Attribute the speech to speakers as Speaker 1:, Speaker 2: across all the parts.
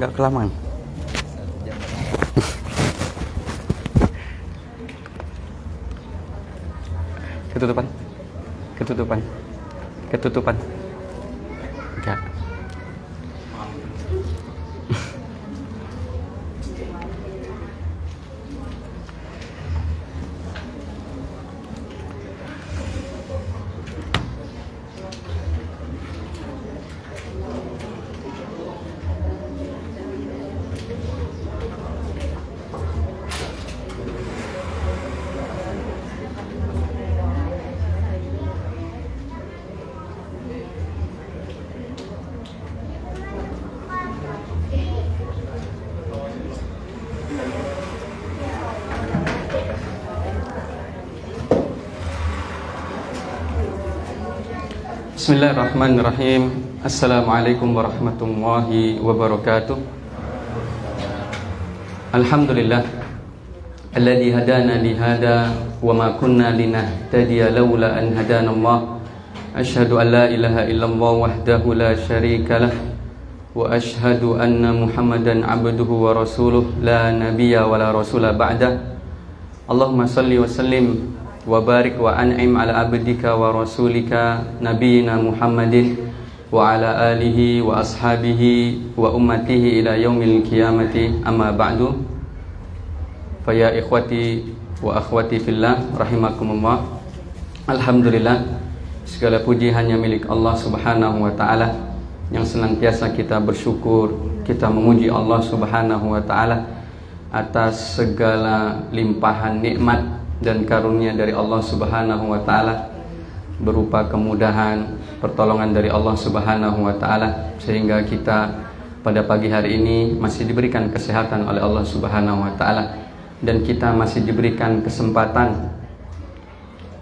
Speaker 1: Nggak kelamaan. Ketutupan. Ketutupan. Ketutupan. Enggak. Bismillahirrahmanirrahim. Assalamualaikum warahmatullahi wabarakatuh. Alhamdulillah alladzi hadana li hada wa ma kunna linahtadiya laula an hadana Allah. Asyhadu an la ilaha illallah wahdahu la syarika lah wa asyhadu anna Muhammadan abduhu wa rasuluh la nabiyya wa la rasula ba'da. Allahumma salli wa sallim wa barik wa an'im ala abdika wa rasulika nabiyina Muhammadin wa ala alihi wa ashabihi wa ummatihi ila yaumil qiyamati, amma ba'du. Fa ya ikhwati wa akhwati fillah rahimakumullah. Alhamdulillah, segala puji hanya milik Allah Subhanahu wa taala, yang senantiasa kita bersyukur, kita memuji Allah Subhanahu wa taala atas segala limpahan nikmat dan karunia dari Allah Subhanahu wa taala, berupa kemudahan, pertolongan dari Allah Subhanahu wa taala, sehingga kita pada pagi hari ini masih diberikan kesehatan oleh Allah Subhanahu wa taala, dan kita masih diberikan kesempatan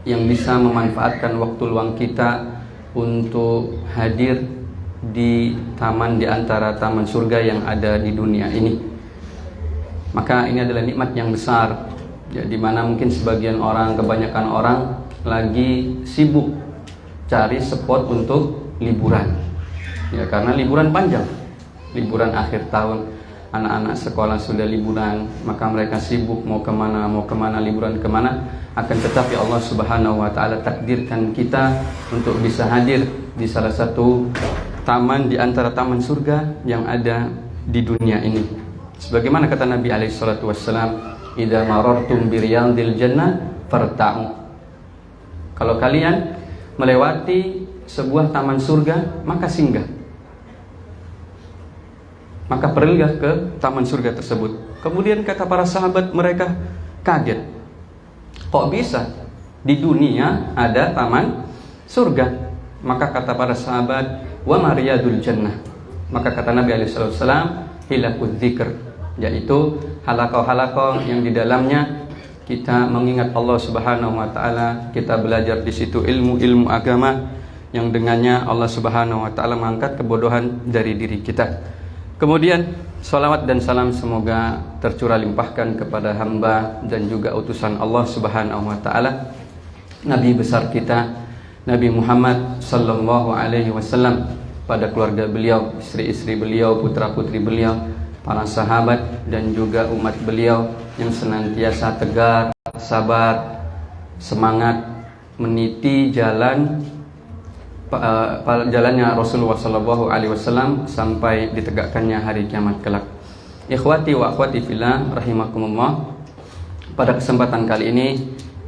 Speaker 1: yang bisa memanfaatkan waktu luang kita untuk hadir di taman di antara taman surga yang ada di dunia ini. Maka ini adalah nikmat yang besar, ya, dimana mungkin sebagian orang, kebanyakan orang lagi sibuk cari spot untuk liburan, ya, karena liburan panjang, liburan akhir tahun, anak-anak sekolah sudah liburan, maka mereka sibuk mau kemana, liburan kemana. Akan tetapi Allah Subhanahu wa taala takdirkan kita untuk bisa hadir di salah satu taman di antara taman surga yang ada di dunia ini. Sebagaimana kata Nabi alaihi salatu wassalam, idza marartum biriyadil jannah farta'u. Kalau kalian melewati sebuah taman surga, maka singgah, maka pergilah ke taman surga tersebut. Kemudian kata para sahabat, mereka kaget, kok bisa di dunia ada taman surga? Maka kata para sahabat, wa mariyadul jannah. Maka kata Nabi alaihi salatu wassalam, hilakul dzikr, yaitu halaqah-halaqah yang di dalamnya kita mengingat Allah Subhanahu wa taala, kita belajar di situ ilmu-ilmu agama yang dengannya Allah Subhanahu wa taala mengangkat kebodohan dari diri kita. Kemudian salawat dan salam semoga tercurah limpahkan kepada hamba dan juga utusan Allah Subhanahu wa taala, Nabi besar kita Nabi Muhammad sallallahu alaihi wasallam, pada keluarga beliau, istri-istri beliau, putra-putri beliau, para sahabat, dan juga umat beliau yang senantiasa tegar, sabar, semangat meniti jalannya Rasulullah sallallahu alaihi wasallam sampai ditegakkannya hari kiamat kelak. Ikhwati wa akhwati fillah rahimakumullah. Pada kesempatan kali ini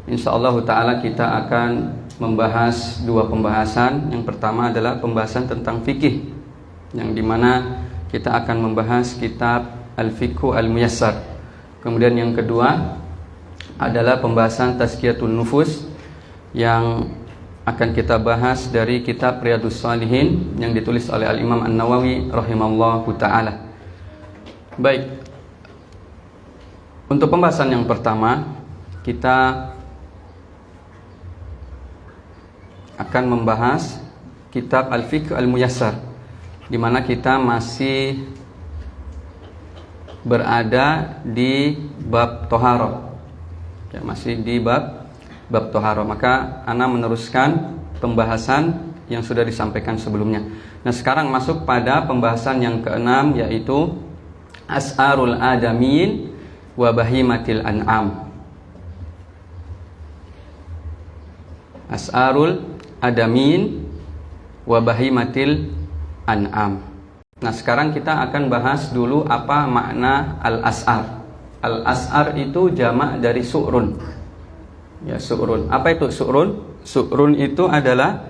Speaker 1: insyaallah taala kita akan membahas dua pembahasan. Yang pertama adalah pembahasan tentang fikih, yang dimana kita akan membahas kitab Al-Fiqhu Al-Muyassar. Kemudian yang kedua adalah pembahasan Tazkiyatun Nufus, yang akan kita bahas dari kitab Riyadhus Shalihin yang ditulis oleh Al-Imam An-Nawawi rahimallahu ta'ala. Baik, untuk pembahasan yang pertama kita akan membahas kitab Al-Fiqhu Al-Muyassar, di mana kita masih berada di bab Toharoh, ya, masih di bab Toharoh. Maka ana meneruskan pembahasan yang sudah disampaikan sebelumnya. Nah, sekarang masuk pada pembahasan yang keenam, yaitu as'arul adamin wa bahimatil an'am. As'arul adamin wa bahimatil an'am. Nah, sekarang kita akan bahas dulu apa makna al-as'ar. Al-as'ar itu jamak dari su'run. Ya, su'run. Apa itu su'run? Su'run itu adalah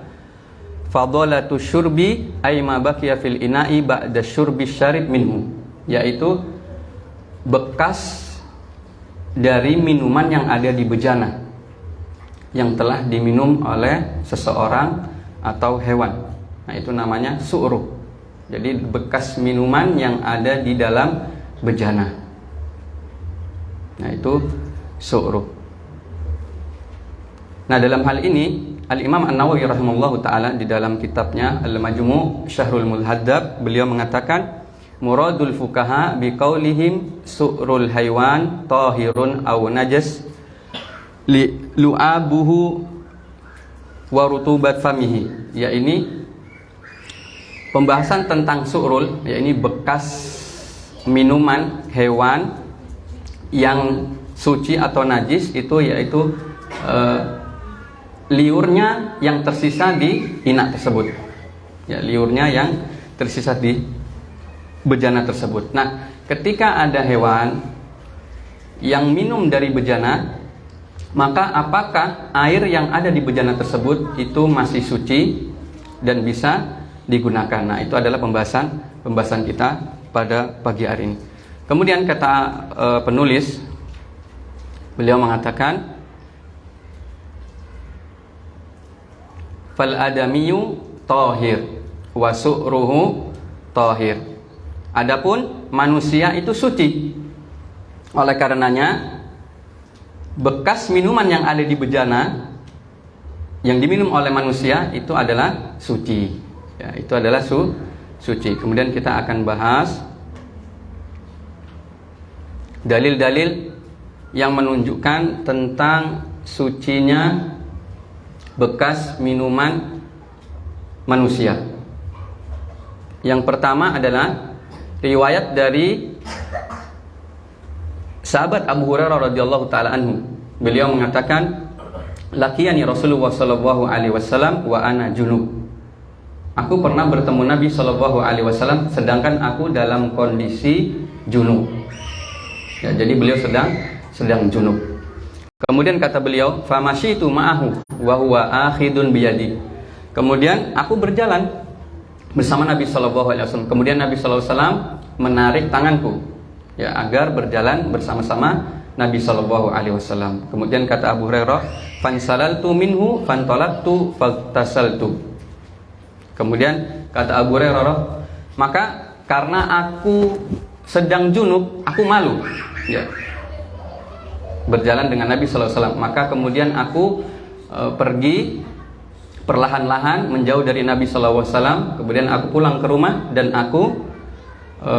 Speaker 1: fadhalatu syurbi ay ma baqiya fil ina'i ba'da syurbi syarib minhu, yaitu bekas dari minuman yang ada di bejana yang telah diminum oleh seseorang atau hewan. Nah, itu namanya su'ruh. Jadi bekas minuman yang ada di dalam bejana. Nah, itu su'ruh. Nah, dalam hal ini Al-Imam An-Nawawi rahimahullahu ta'ala di dalam kitabnya Al-Majmu' Syahrul Mulhaddab, beliau mengatakan muradul fukaha biqaulihim su'rul haywan tahirun aw najas li lu'abuhu wa rutubat famihi. Ya, ini pembahasan tentang su'rul, ya ini bekas minuman hewan yang suci atau najis, itu yaitu liurnya yang tersisa di inak tersebut. Ya, liurnya yang tersisa di bejana tersebut. Nah, ketika ada hewan yang minum dari bejana, maka apakah air yang ada di bejana tersebut itu masih suci dan bisa digunakan? Nah, itu adalah pembahasan kita pada pagi hari ini. Kemudian kata penulis, beliau mengatakan fal adamiyu tahir wa su'ruhu tahir. Adapun manusia itu suci. Oleh karenanya bekas minuman yang ada di bejana yang diminum oleh manusia itu adalah suci. Ya, itu adalah suci. Kemudian kita akan bahas dalil-dalil yang menunjukkan tentang sucinya bekas minuman manusia. Yang pertama adalah riwayat dari sahabat Abu Hurairah radhiyallahu taala anhu. Beliau mengatakan, "Laqiyani Rasulullah sallallahu alaihi wasallam wa ana junub." Aku pernah bertemu Nabi sallallahu alaihi wasallam sedangkan aku dalam kondisi junub. Ya, jadi beliau sedang junub. Kemudian kata beliau, "Famasyitu ma'ahu wa huwa akhidun biyadi." Kemudian aku berjalan bersama Nabi sallallahu alaihi wasallam. Kemudian Nabi sallallahu alaihi wasallam menarik tanganku, ya, agar berjalan bersama-sama Nabi sallallahu alaihi wasallam. Kemudian kata Abu Hurairah, "Fansalaltu minhu fantalaqtu fagtasaltu." Kemudian kata Abu Hurairah, maka karena aku sedang junub, aku malu, ya, berjalan dengan Nabi sallallahu alaihi wasallam. Maka kemudian aku pergi perlahan-lahan menjauh dari Nabi sallallahu alaihi wasallam. Kemudian aku pulang ke rumah dan aku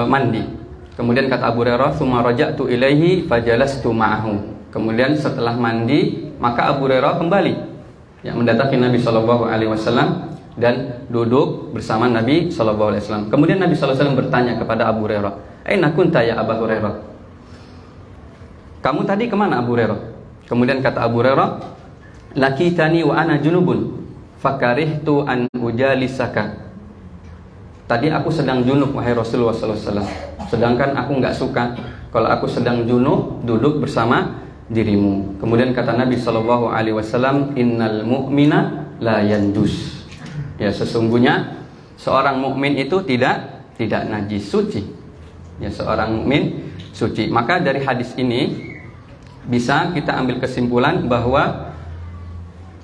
Speaker 1: mandi. Kemudian kata Abu Hurairah, "Tsumma raja'tu ilaihi fajalastu ma'ahu." Kemudian setelah mandi, maka Abu Hurairah kembali, ya, mendatangi Nabi sallallahu alaihi wasallam dan duduk bersama Nabi sallallahu alaihi wasallam. Kemudian Nabi sallallahu alaihi wasallam bertanya kepada Abu Hurairah, "Aina kunta ya Abu Hurairah?" Kamu tadi kemana Abu Hurairah? Kemudian kata Abu Hurairah, "Lakitani wa ana junubun fakarihtu an ujalisaka." Tadi aku sedang junub wahai Rasulullah sallallahu alaihi wasallam, sedangkan aku enggak suka kalau aku sedang junub duduk bersama dirimu. Kemudian kata Nabi sallallahu alaihi wasallam, "Innal mu'mina la yandus." Ya, sesungguhnya seorang mukmin itu tidak najis, suci. Ya, seorang mukmin suci. Maka dari hadis ini bisa kita ambil kesimpulan bahwa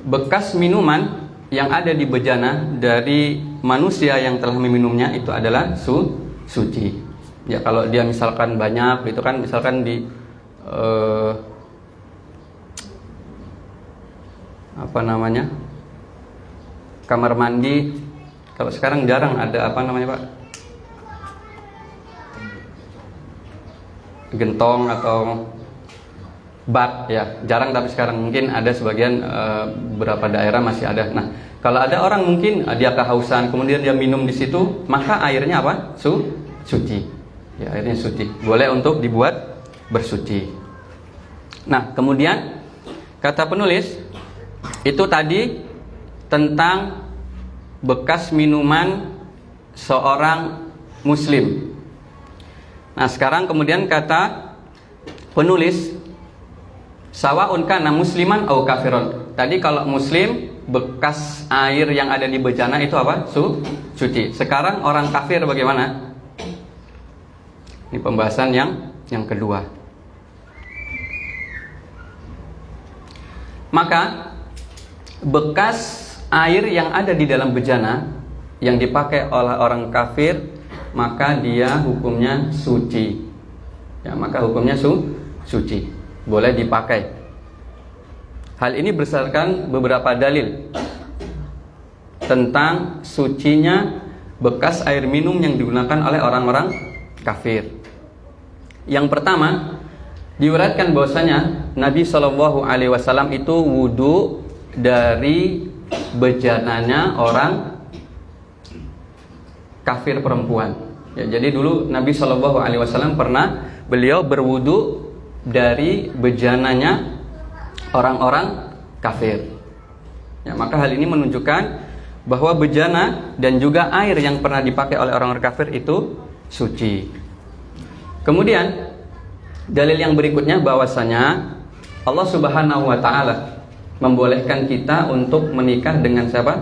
Speaker 1: bekas minuman yang ada di bejana dari manusia yang telah meminumnya itu adalah suci. Ya, kalau dia misalkan banyak, itu kan misalkan di kamar mandi. Kalau sekarang jarang ada Pak? Gentong atau bak, ya, jarang, tapi sekarang mungkin ada sebagian beberapa daerah masih ada. Nah, kalau ada orang mungkin dia kehausan, kemudian dia minum di situ, maka airnya apa? Suci. Ya, airnya suci. Boleh untuk dibuat bersuci. Nah, kemudian kata penulis itu tadi tentang bekas minuman seorang muslim. Nah, sekarang kemudian kata penulis sawaun kana musliman au kafiron. Tadi kalau muslim bekas air yang ada di bejana itu apa? Suci. Sekarang orang kafir bagaimana? Ini pembahasan yang kedua. Maka bekas air yang ada di dalam bejana yang dipakai oleh orang kafir, maka dia hukumnya suci. Ya, maka hukumnya suci. Boleh dipakai. Hal ini berdasarkan beberapa dalil tentang sucinya bekas air minum yang digunakan oleh orang-orang kafir. Yang pertama, diuraikan bahwasanya Nabi SAW itu wudu dari bejananya orang kafir perempuan. Ya, jadi dulu Nabi SAW pernah beliau berwudu dari bejananya orang-orang kafir. Ya, maka hal ini menunjukkan bahwa bejana dan juga air yang pernah dipakai oleh orang-orang kafir itu suci. Kemudian dalil yang berikutnya bahwasanya Allah Subhanahu wa taala membolehkan kita untuk menikah dengan siapa?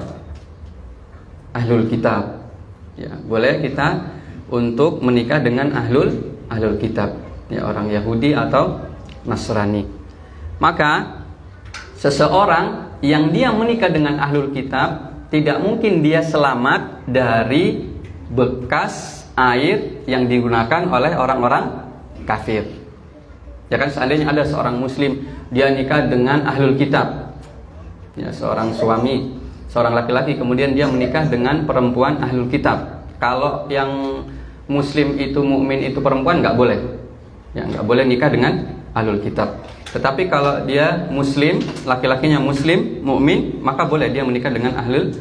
Speaker 1: Ahlul kitab. Ya, boleh kita untuk menikah dengan ahlul kitab. Ya, orang Yahudi atau Nasrani. Maka seseorang yang dia menikah dengan ahlul kitab tidak mungkin dia selamat dari bekas air yang digunakan oleh orang-orang kafir. Ya kan, seandainya ada seorang muslim dia nikah dengan ahlul kitab, ya, seorang suami, seorang laki-laki, kemudian dia menikah dengan perempuan ahlul kitab. Kalau yang muslim itu mukmin itu perempuan nggak boleh, ya, nggak boleh nikah dengan ahlul kitab. Tetapi kalau dia muslim, laki-lakinya muslim, mukmin, maka boleh dia menikah dengan ahlul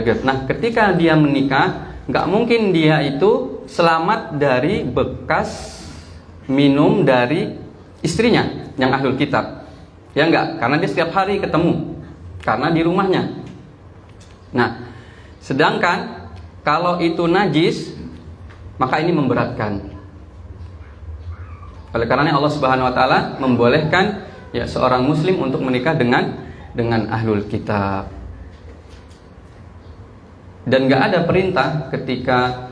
Speaker 1: kitab. Nah, ketika dia menikah, nggak mungkin dia itu selamat dari bekas minum dari istrinya yang ahlul kitab. Ya enggak, karena dia setiap hari ketemu, karena di rumahnya. Nah, sedangkan kalau itu najis, maka ini memberatkan. Oleh karenanya Allah Subhanahu wa taala membolehkan ya seorang muslim untuk menikah dengan ahlul kitab. Dan enggak ada perintah ketika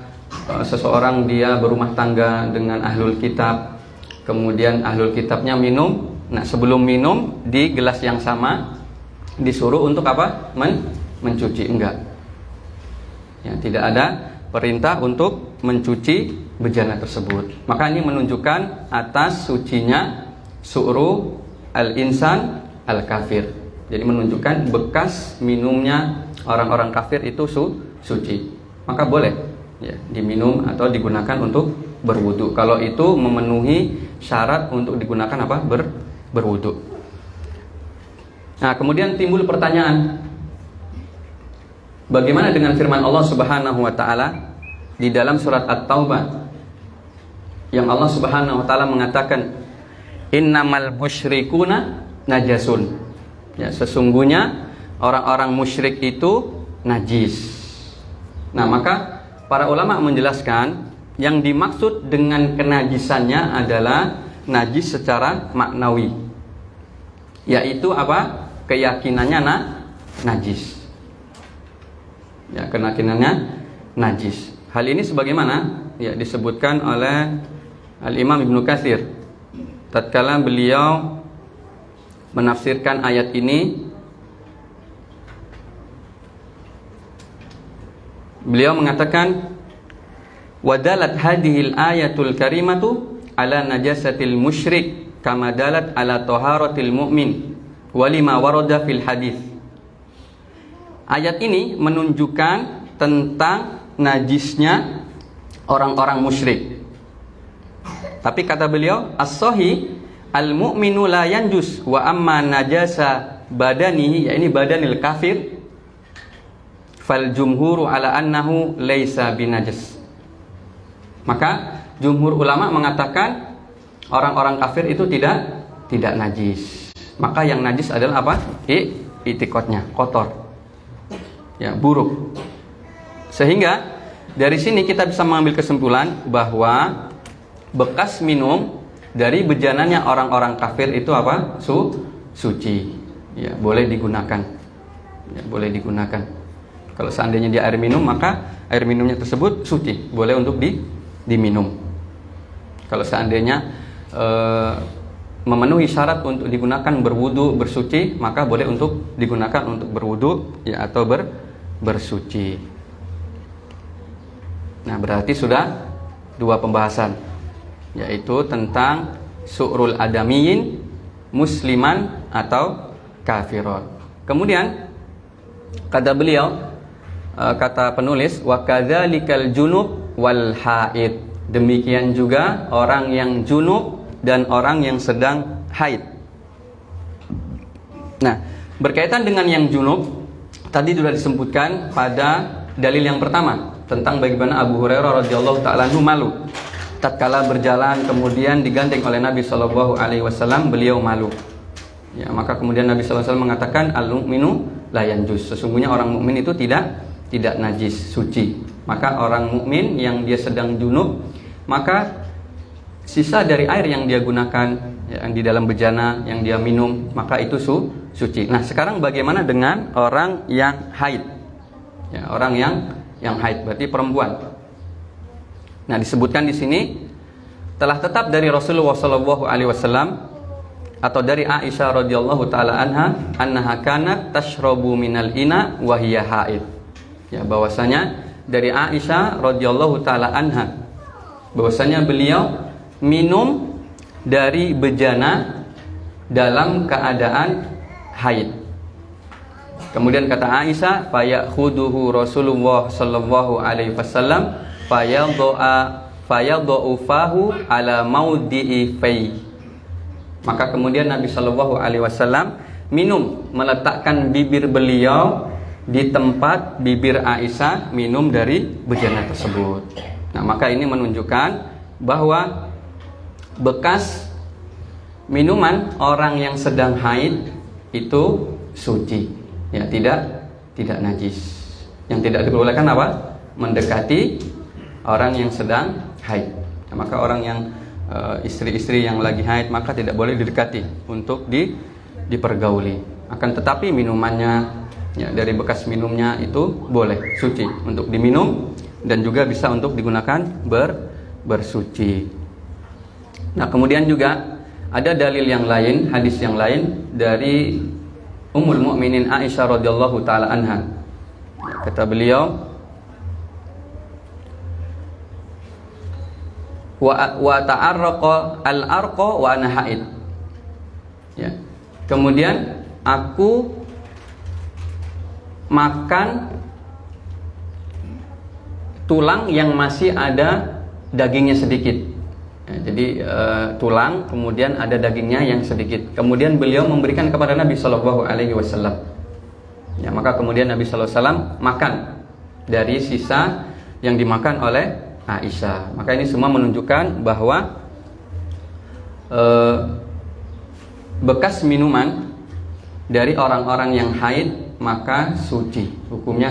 Speaker 1: seseorang dia berumah tangga dengan ahlul kitab, kemudian ahlul kitabnya minum. Nah, sebelum minum di gelas yang sama disuruh untuk apa? Mencuci. Enggak. Ya, tidak ada perintah untuk mencuci bejana tersebut. Maka ini menunjukkan atas sucinya su'ru al-insan al-kafir. Jadi menunjukkan bekas minumnya orang-orang kafir itu suci. Maka boleh ya diminum atau digunakan untuk berwudu. Kalau itu memenuhi syarat untuk digunakan apa? Berwudu. Nah, kemudian timbul pertanyaan, bagaimana dengan firman Allah Subhanahu wa taala di dalam surat At-Taubah yang Allah Subhanahu wa taala mengatakan innamal musyrikuna najasun. Ya, sesungguhnya orang-orang musyrik itu najis. Nah, maka para ulama menjelaskan yang dimaksud dengan kenajisannya adalah najis secara maknawi, yaitu apa? Keyakinannya najis. Ya, keyakinannya najis. Hal ini sebagaimana ya disebutkan oleh Al-Imam Ibnu Katsir tatkala beliau menafsirkan ayat ini. Beliau mengatakan wadalat hadhil ayatul karimatu ala najasatil musyrik kama dalat ala taharatil mu'min walima warada fil hadis. Ayat ini menunjukkan tentang najisnya orang-orang musyrik. Tapi kata beliau, as-sahih al-mu'minu la yanjus wa amma najasa badanihi, ya ini badanil kafir, fal jumhuru ala annahu laisa binajas. Maka jumhur ulama mengatakan orang-orang kafir itu tidak najis. Maka yang najis adalah apa? I'tiqadnya, kotor. Ya, buruk. Sehingga dari sini kita bisa mengambil kesimpulan bahwa bekas minum dari bejananya orang-orang kafir itu apa? Suci. Ya, boleh digunakan. Ya, boleh digunakan. Kalau seandainya dia air minum, maka air minumnya tersebut suci, boleh untuk diminum. Kalau seandainya memenuhi syarat untuk digunakan berwudu, bersuci, maka boleh untuk digunakan untuk berwudu ya atau bersuci. Nah, berarti sudah dua pembahasan, yaitu tentang su'rul adamiyin, musliman atau kafiron. Kemudian kata beliau, kata penulis, wa kadzalikal junub wal haid. Demikian juga orang yang junub dan orang yang sedang haid. Nah, berkaitan dengan yang junub, tadi sudah disebutkan pada dalil yang pertama tentang bagaimana Abu Hurairah radhiyallahu ta'ala anhu malu tatkala berjalan kemudian digandeng oleh Nabi sallallahu alaihi wasallam, beliau malu. Ya, maka kemudian Nabi sallallahu alaihi wasallam mengatakan al-mu'minu la yanjus. Sesungguhnya orang mukmin itu tidak najis, suci. Maka orang mukmin yang dia sedang junub, maka sisa dari air yang dia gunakan, yang di dalam bejana yang dia minum, maka itu suci. Nah, sekarang bagaimana dengan orang yang haid? Ya, orang yang haid berarti perempuan. Nah, disebutkan di sini telah tetap dari Rasulullah sallallahu alaihi wasallam atau dari Aisyah radhiyallahu taala annaha kanat tashrabu minal ina wa hiya haid. Ya, bahwasanya dari Aisyah radhiyallahu taala anha bahwasanya beliau minum dari bejana dalam keadaan haid. Kemudian kata Aisyah, fayakhuduhu Rasulullah sallallahu alaihi wasallam fayadha'u fahu ala maudi'i fai. Maka kemudian Nabi sallallahu alaihi wasallam minum, meletakkan bibir beliau di tempat bibir Aisyah minum dari bejana tersebut. Nah, maka ini menunjukkan bahwa bekas minuman orang yang sedang haid itu suci. Ya, tidak najis. Yang tidak diperbolehkan apa? Mendekati orang yang sedang haid. Nah, maka orang yang istri-istri yang lagi haid maka tidak boleh didekati untuk dipergauli. Akan tetapi minumannya ya, dari bekas minumnya itu boleh suci untuk diminum dan juga bisa untuk digunakan bersuci. Nah, kemudian juga ada dalil yang lain, hadis yang lain dari Ummul Mukminin Aisyah radhiyallahu taala anha. Kata beliau, wa ta'arraqa al-arqa wa ana haid. Ya. Kemudian aku makan tulang yang masih ada dagingnya sedikit. Ya, jadi tulang kemudian ada dagingnya yang sedikit. Kemudian beliau memberikan kepada Nabi sallallahu alaihi wasallam. Ya, maka kemudian Nabi sallallahu alaihi wasallam makan dari sisa yang dimakan oleh Aisyah. Maka ini semua menunjukkan bahwa bekas minuman dari orang-orang yang haid maka suci. Hukumnya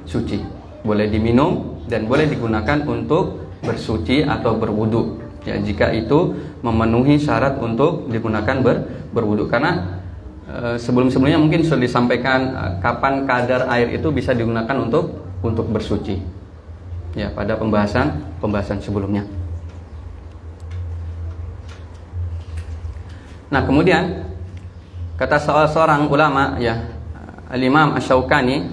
Speaker 1: suci. Boleh diminum dan boleh digunakan untuk bersuci atau berwudu. Ya, jika itu memenuhi syarat untuk digunakan berwudu. Karena sebelum-sebelumnya mungkin sudah disampaikan kapan kadar air itu bisa digunakan untuk bersuci. Ya, pada pembahasan sebelumnya. Nah, kemudian kata seorang ulama ya, Al-Imam Asy-Syaukani,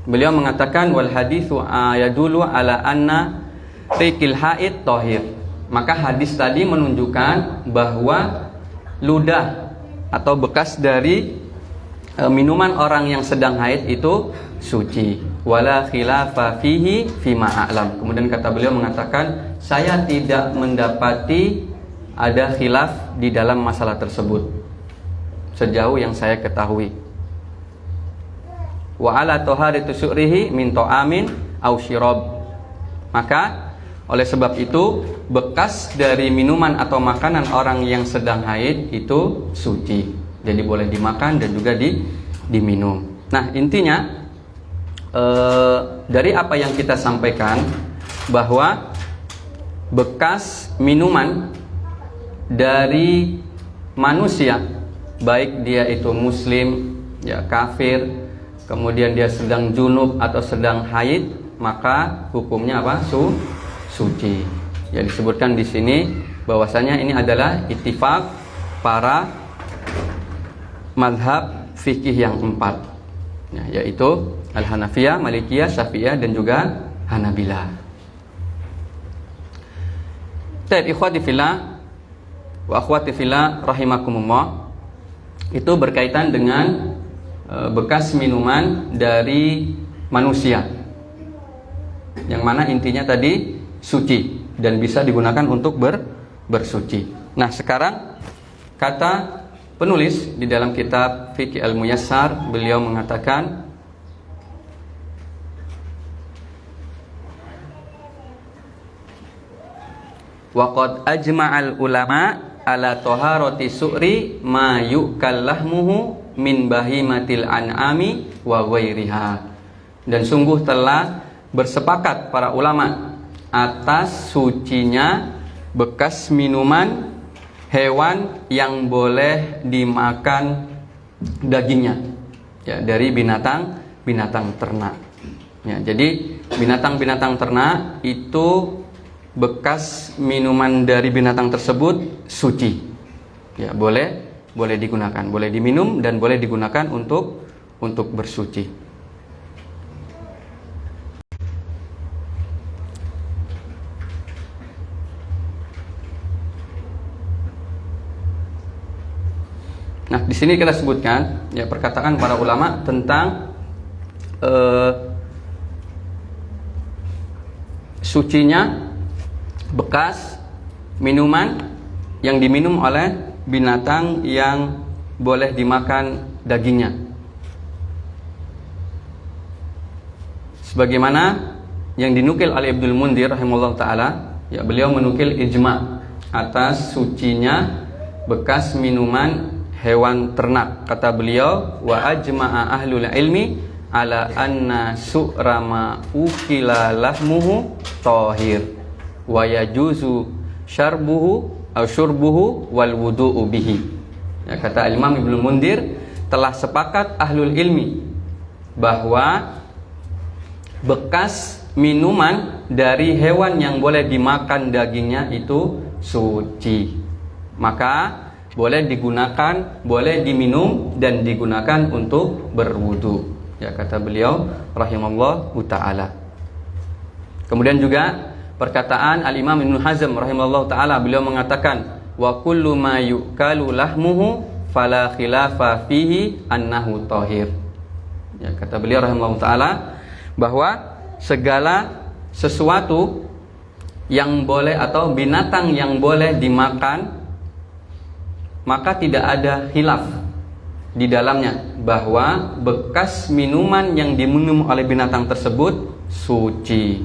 Speaker 1: beliau mengatakan wal haditsu yadullu ala anna riqil haid thahir. Maka hadis tadi menunjukkan bahwa ludah atau bekas dari minuman orang yang sedang haid itu suci. Wala khilafa fihi fima a'lam. Kemudian kata beliau mengatakan, saya tidak mendapati ada khilaf di dalam masalah tersebut sejauh yang saya ketahui. Wa ala taharatu su'rihi min ta'amin aw syirab. Maka Oleh sebab itu, bekas dari minuman atau makanan orang yang sedang haid itu suci. Jadi boleh dimakan dan juga diminum. Nah, intinya dari apa yang kita sampaikan, bahwa bekas minuman dari manusia, baik dia itu muslim, ya kafir, kemudian dia sedang junub atau sedang haid, maka hukumnya apa? Suci. Ya, disebutkan di sini bahwasanya ini adalah ittifaq para mazhab fikih yang 4, ya, yaitu Al-Hanafiyah, Malikiyah, Syafi'iyah dan juga Hanabilah. Baik, ikhwati fillah wa akhwati fillah rahimakumullah, itu berkaitan dengan bekas minuman dari manusia, yang mana intinya tadi suci dan bisa digunakan untuk bersuci. Nah, sekarang kata penulis di dalam kitab Fiqh Al-Muyassar, beliau mengatakan waqad ajma'al ulama ala taharati su'ri ma yu'kal lahmuhu min bahimatil an'ami wa ghairiha. Dan sungguh telah bersepakat para ulama atas sucinya bekas minuman hewan yang boleh dimakan dagingnya, ya, dari binatang ternak. Ya, jadi binatang ternak itu bekas minuman dari binatang tersebut suci. Ya, boleh digunakan, boleh diminum dan boleh digunakan untuk bersuci. Nah, di sini kita sebutkan ya perkataan para ulama tentang sucinya bekas minuman yang diminum oleh binatang yang boleh dimakan dagingnya. Sebagaimana yang dinukil oleh Ibnul Mundhir rahimahullah taala, ya, beliau menukil ijma' atas sucinya bekas minuman hewan ternak. Kata beliau, wa ajma'a ahlul ilmi ala anna su'rama ukila lahmuhu tahir wa yajuzu syarbuhu atau syurbuhu wal wudu'u bihi. Ya, kata Imam Ibnu Mundhir, telah sepakat ahlul ilmi bahwa bekas minuman dari hewan yang boleh dimakan dagingnya itu suci. Maka boleh digunakan, boleh diminum dan digunakan untuk berwudu. Ya, kata beliau rahimallahu taala. Kemudian juga perkataan Al-Imam Ibnu Hazm rahimallahu taala, beliau mengatakan wa kullu ma yukalu lahmuhu fala khilafa fihi annahu tahir. Ya, kata beliau rahimallahu taala bahwa segala sesuatu yang boleh atau binatang yang boleh dimakan, maka tidak ada khilaf di dalamnya bahwa bekas minuman yang diminum oleh binatang tersebut suci.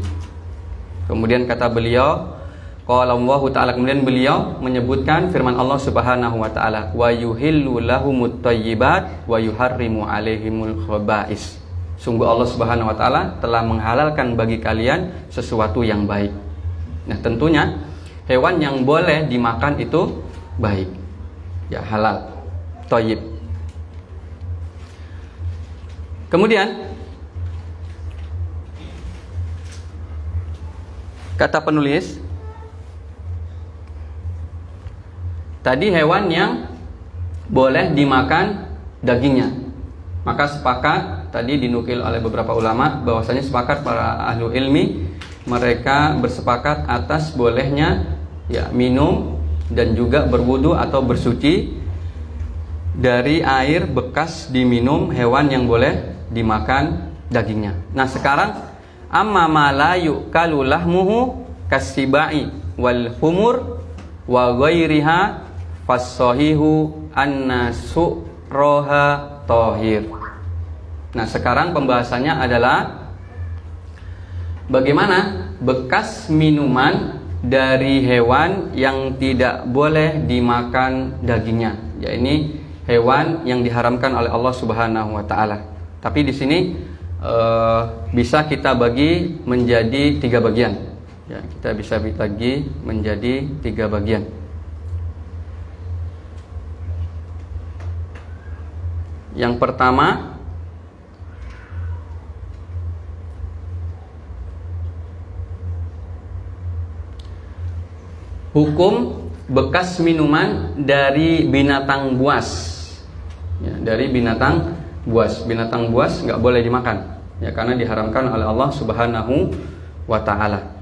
Speaker 1: Kemudian kata beliau, qala Allah taala, kemudian beliau menyebutkan firman Allah Subhanahu wa taala, wa yuhillu lahumut thayyibat wa yuharrimu alaihimul khaba'is. Sungguh Allah Subhanahu wa taala telah menghalalkan bagi kalian sesuatu yang baik. Nah, tentunya hewan yang boleh dimakan itu baik, ya, halal, thayyib. Kemudian kata penulis, tadi hewan yang boleh dimakan dagingnya, maka sepakat tadi dinukil oleh beberapa ulama bahwasanya sepakat para ahli ilmi, mereka bersepakat atas bolehnya, ya, minum dan juga berwudu atau bersuci dari air bekas diminum hewan yang boleh dimakan dagingnya. Nah, sekarang amma ma la yukalu lahmuhu kasibai wal humur wa ghairiha fassahihu anna su'roha tahir. Nah, sekarang pembahasannya adalah bagaimana bekas minuman dari hewan yang tidak boleh dimakan dagingnya. Ya, ini hewan yang diharamkan oleh Allah Subhanahu wa taala. Tapi di sini bisa kita bagi menjadi 3 bagian. Ya, kita bisa bagi menjadi 3 bagian. Yang pertama, hukum bekas minuman dari binatang buas. Ya, dari binatang buas. Binatang buas nggak boleh dimakan, ya, karena diharamkan oleh Allah Subhanahu wa taala.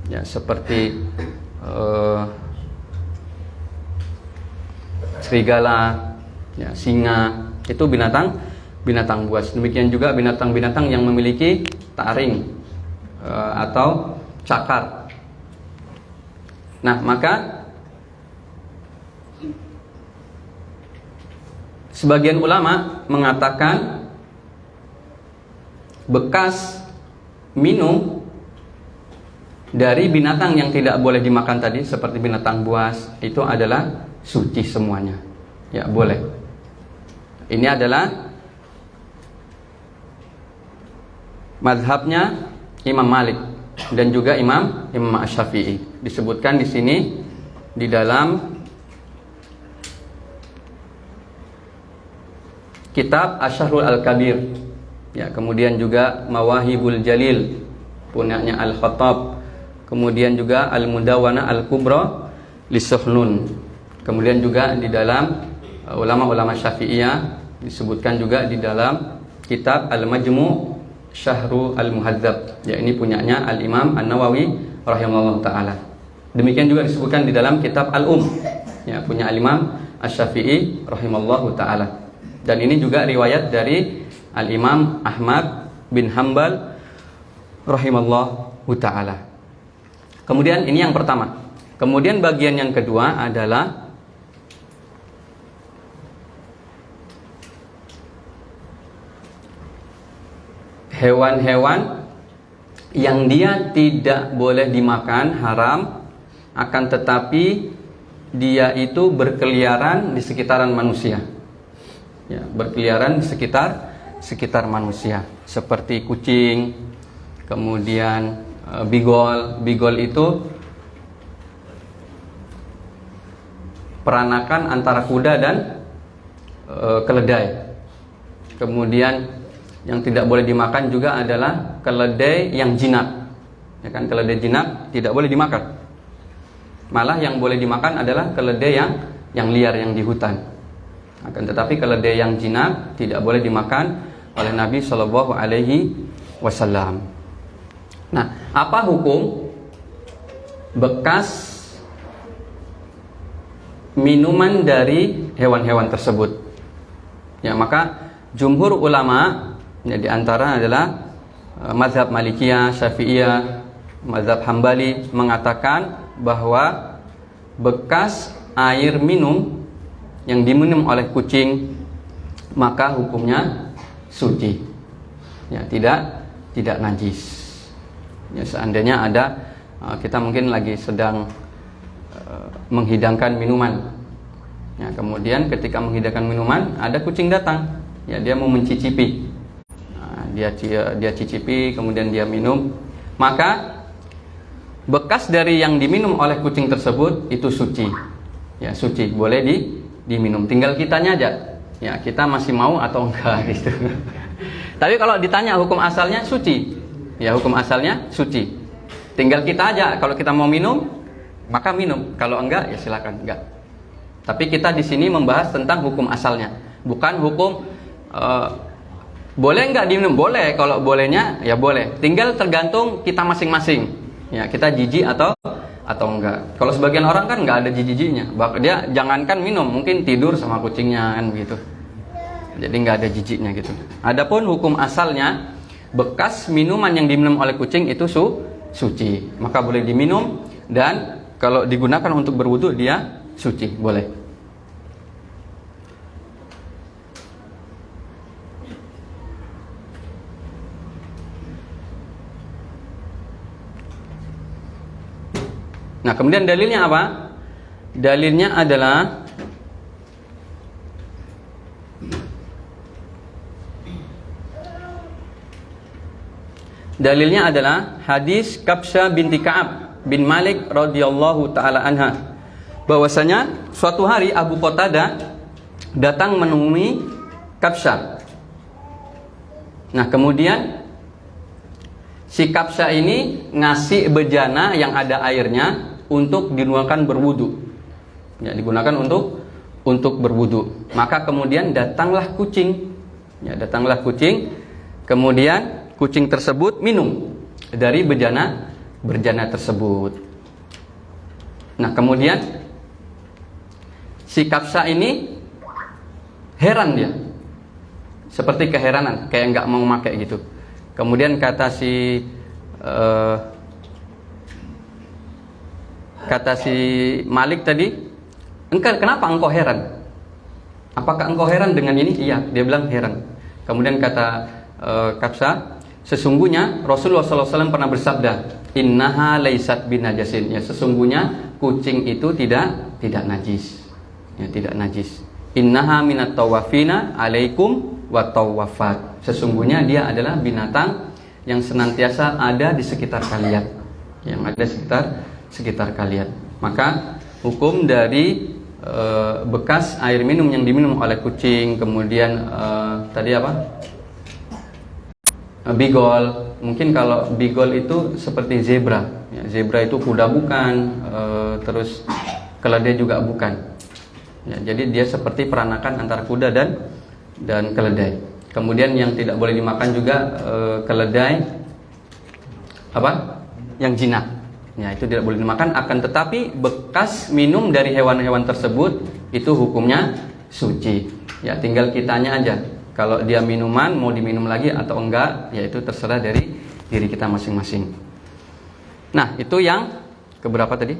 Speaker 1: Ya, seperti serigala, ya, singa, itu binatang buas. Demikian juga binatang-binatang yang memiliki taring atau cakar. Nah, maka sebagian ulama mengatakan bekas minum dari binatang yang tidak boleh dimakan tadi, seperti binatang buas, itu adalah suci semuanya. Ya, boleh. Ini adalah mazhabnya Imam Malik dan juga Imam Asy-Syafi'i. Disebutkan di sini di dalam kitab Asy-Syahrul Al-Kabir. Ya, kemudian juga Mawahibul Jalil punyanya Al-Khattab. Kemudian juga Al-Mudawwana Al-Kubra li Suhnun. Kemudian juga di dalam ulama-ulama Syafi'iyah disebutkan juga di dalam kitab Al-Majmu' Syahru Al-Muhadzab. Ya, ini punyanya Al-Imam An-Nawawi rahimahullah taala. Demikian juga disebutkan di dalam kitab Ya, punya Al-Imam Asy-Syafi'i rahimallahu taala. Dan ini juga riwayat dari Al-Imam Ahmad bin Hanbal rahimallahu taala. Kemudian ini yang pertama. Kemudian bagian yang kedua adalah hewan-hewan yang dia tidak boleh dimakan, haram, akan tetapi dia itu berkeliaran di sekitaran manusia. Ya, berkeliaran di sekitar manusia, seperti kucing, kemudian bigol. Bigol itu peranakan antara kuda dan keledai. Kemudian yang tidak boleh dimakan juga adalah keledai yang jinak. Ya kan, keledai jinak tidak boleh dimakan. Malah yang boleh dimakan adalah keledai yang liar, yang di hutan. Akan tetapi keledai yang jinak tidak boleh dimakan oleh Nabi Shallallahu Alaihi Wasallam. Nah, apa hukum bekas minuman dari hewan-hewan tersebut? Ya, maka jumhur ulama, ya, di antara adalah mazhab Malikiyah, Syafi'iyah, mazhab Hambali mengatakan bahwa bekas air minum yang diminum oleh kucing maka hukumnya suci. Ya, tidak najis. Ya, seandainya ada kita mungkin lagi sedang menghidangkan minuman. Ya, kemudian ketika menghidangkan minuman ada kucing datang. Ya, dia mau mencicipi. Dia cicipi, kemudian dia minum, maka bekas dari yang diminum oleh kucing tersebut itu suci. Ya, suci, boleh diminum. Tinggal kitanya aja. Ya, kita masih mau atau enggak gitu. Tapi kalau ditanya hukum asalnya suci. Ya, hukum asalnya suci. Tinggal kita aja, kalau kita mau minum, maka minum. Kalau enggak, ya silakan enggak. Tapi kita di sini membahas tentang hukum asalnya, bukan hukum boleh enggak diminum? Boleh, kalau bolehnya ya boleh. Tinggal tergantung kita masing-masing. Ya, kita jijik atau enggak. Kalau sebagian orang kan enggak ada jijik-jijiknya. Dia jangankan minum, mungkin tidur sama kucingnya kan begitu. Jadi enggak ada jijiknya gitu. Adapun hukum asalnya, bekas minuman yang diminum oleh kucing itu suci. Maka boleh diminum, dan kalau digunakan untuk berwudu dia suci, boleh. Nah, kemudian dalilnya apa? Dalilnya adalah hadis Kabsyah binti Ka'ab bin Malik radhiyallahu taala anha, bahwasanya suatu hari Abu Qatadah datang menemui Kabsyah. Nah, kemudian si Kabsyah ini ngasih bejana yang ada airnya untuk digunakan berwudu. Ya, digunakan untuk berwudu. Maka kemudian datanglah kucing. Ya, datanglah kucing. Kemudian kucing tersebut minum dari bejana tersebut. Nah, kemudian si Kabsyah ini heran dia. Seperti keheranan, kayak nggak mau pakai gitu. Kemudian kata si Malik tadi, kenapa engkau heran? Apakah engkau heran dengan ini? Iya, dia bilang heran. Kemudian kata Kabsyah, sesungguhnya Rasulullah SAW pernah bersabda, innaha laisat binajasin. Ya, sesungguhnya kucing itu tidak najis. Ya, tidak najis. Innaha minat tawafina alaikum wa tawafat. Sesungguhnya dia adalah binatang yang senantiasa ada di sekitar kalian. Yang ada sekitar kalian. Maka hukum dari bekas air minum yang diminum oleh kucing, kemudian tadi apa? Bigol. Mungkin kalau bigol itu seperti zebra. Ya, zebra itu kuda bukan, terus keledai juga bukan. Ya, jadi dia seperti peranakan antara kuda dan keledai. Kemudian yang tidak boleh dimakan juga keledai apa? Yang jinak. Ya, itu tidak boleh dimakan. Akan tetapi bekas minum dari hewan-hewan tersebut itu hukumnya suci. Ya, tinggal kitanya aja. Kalau dia minuman mau diminum lagi atau enggak, ya itu terserah dari diri kita masing-masing. Nah, itu yang keberapa tadi?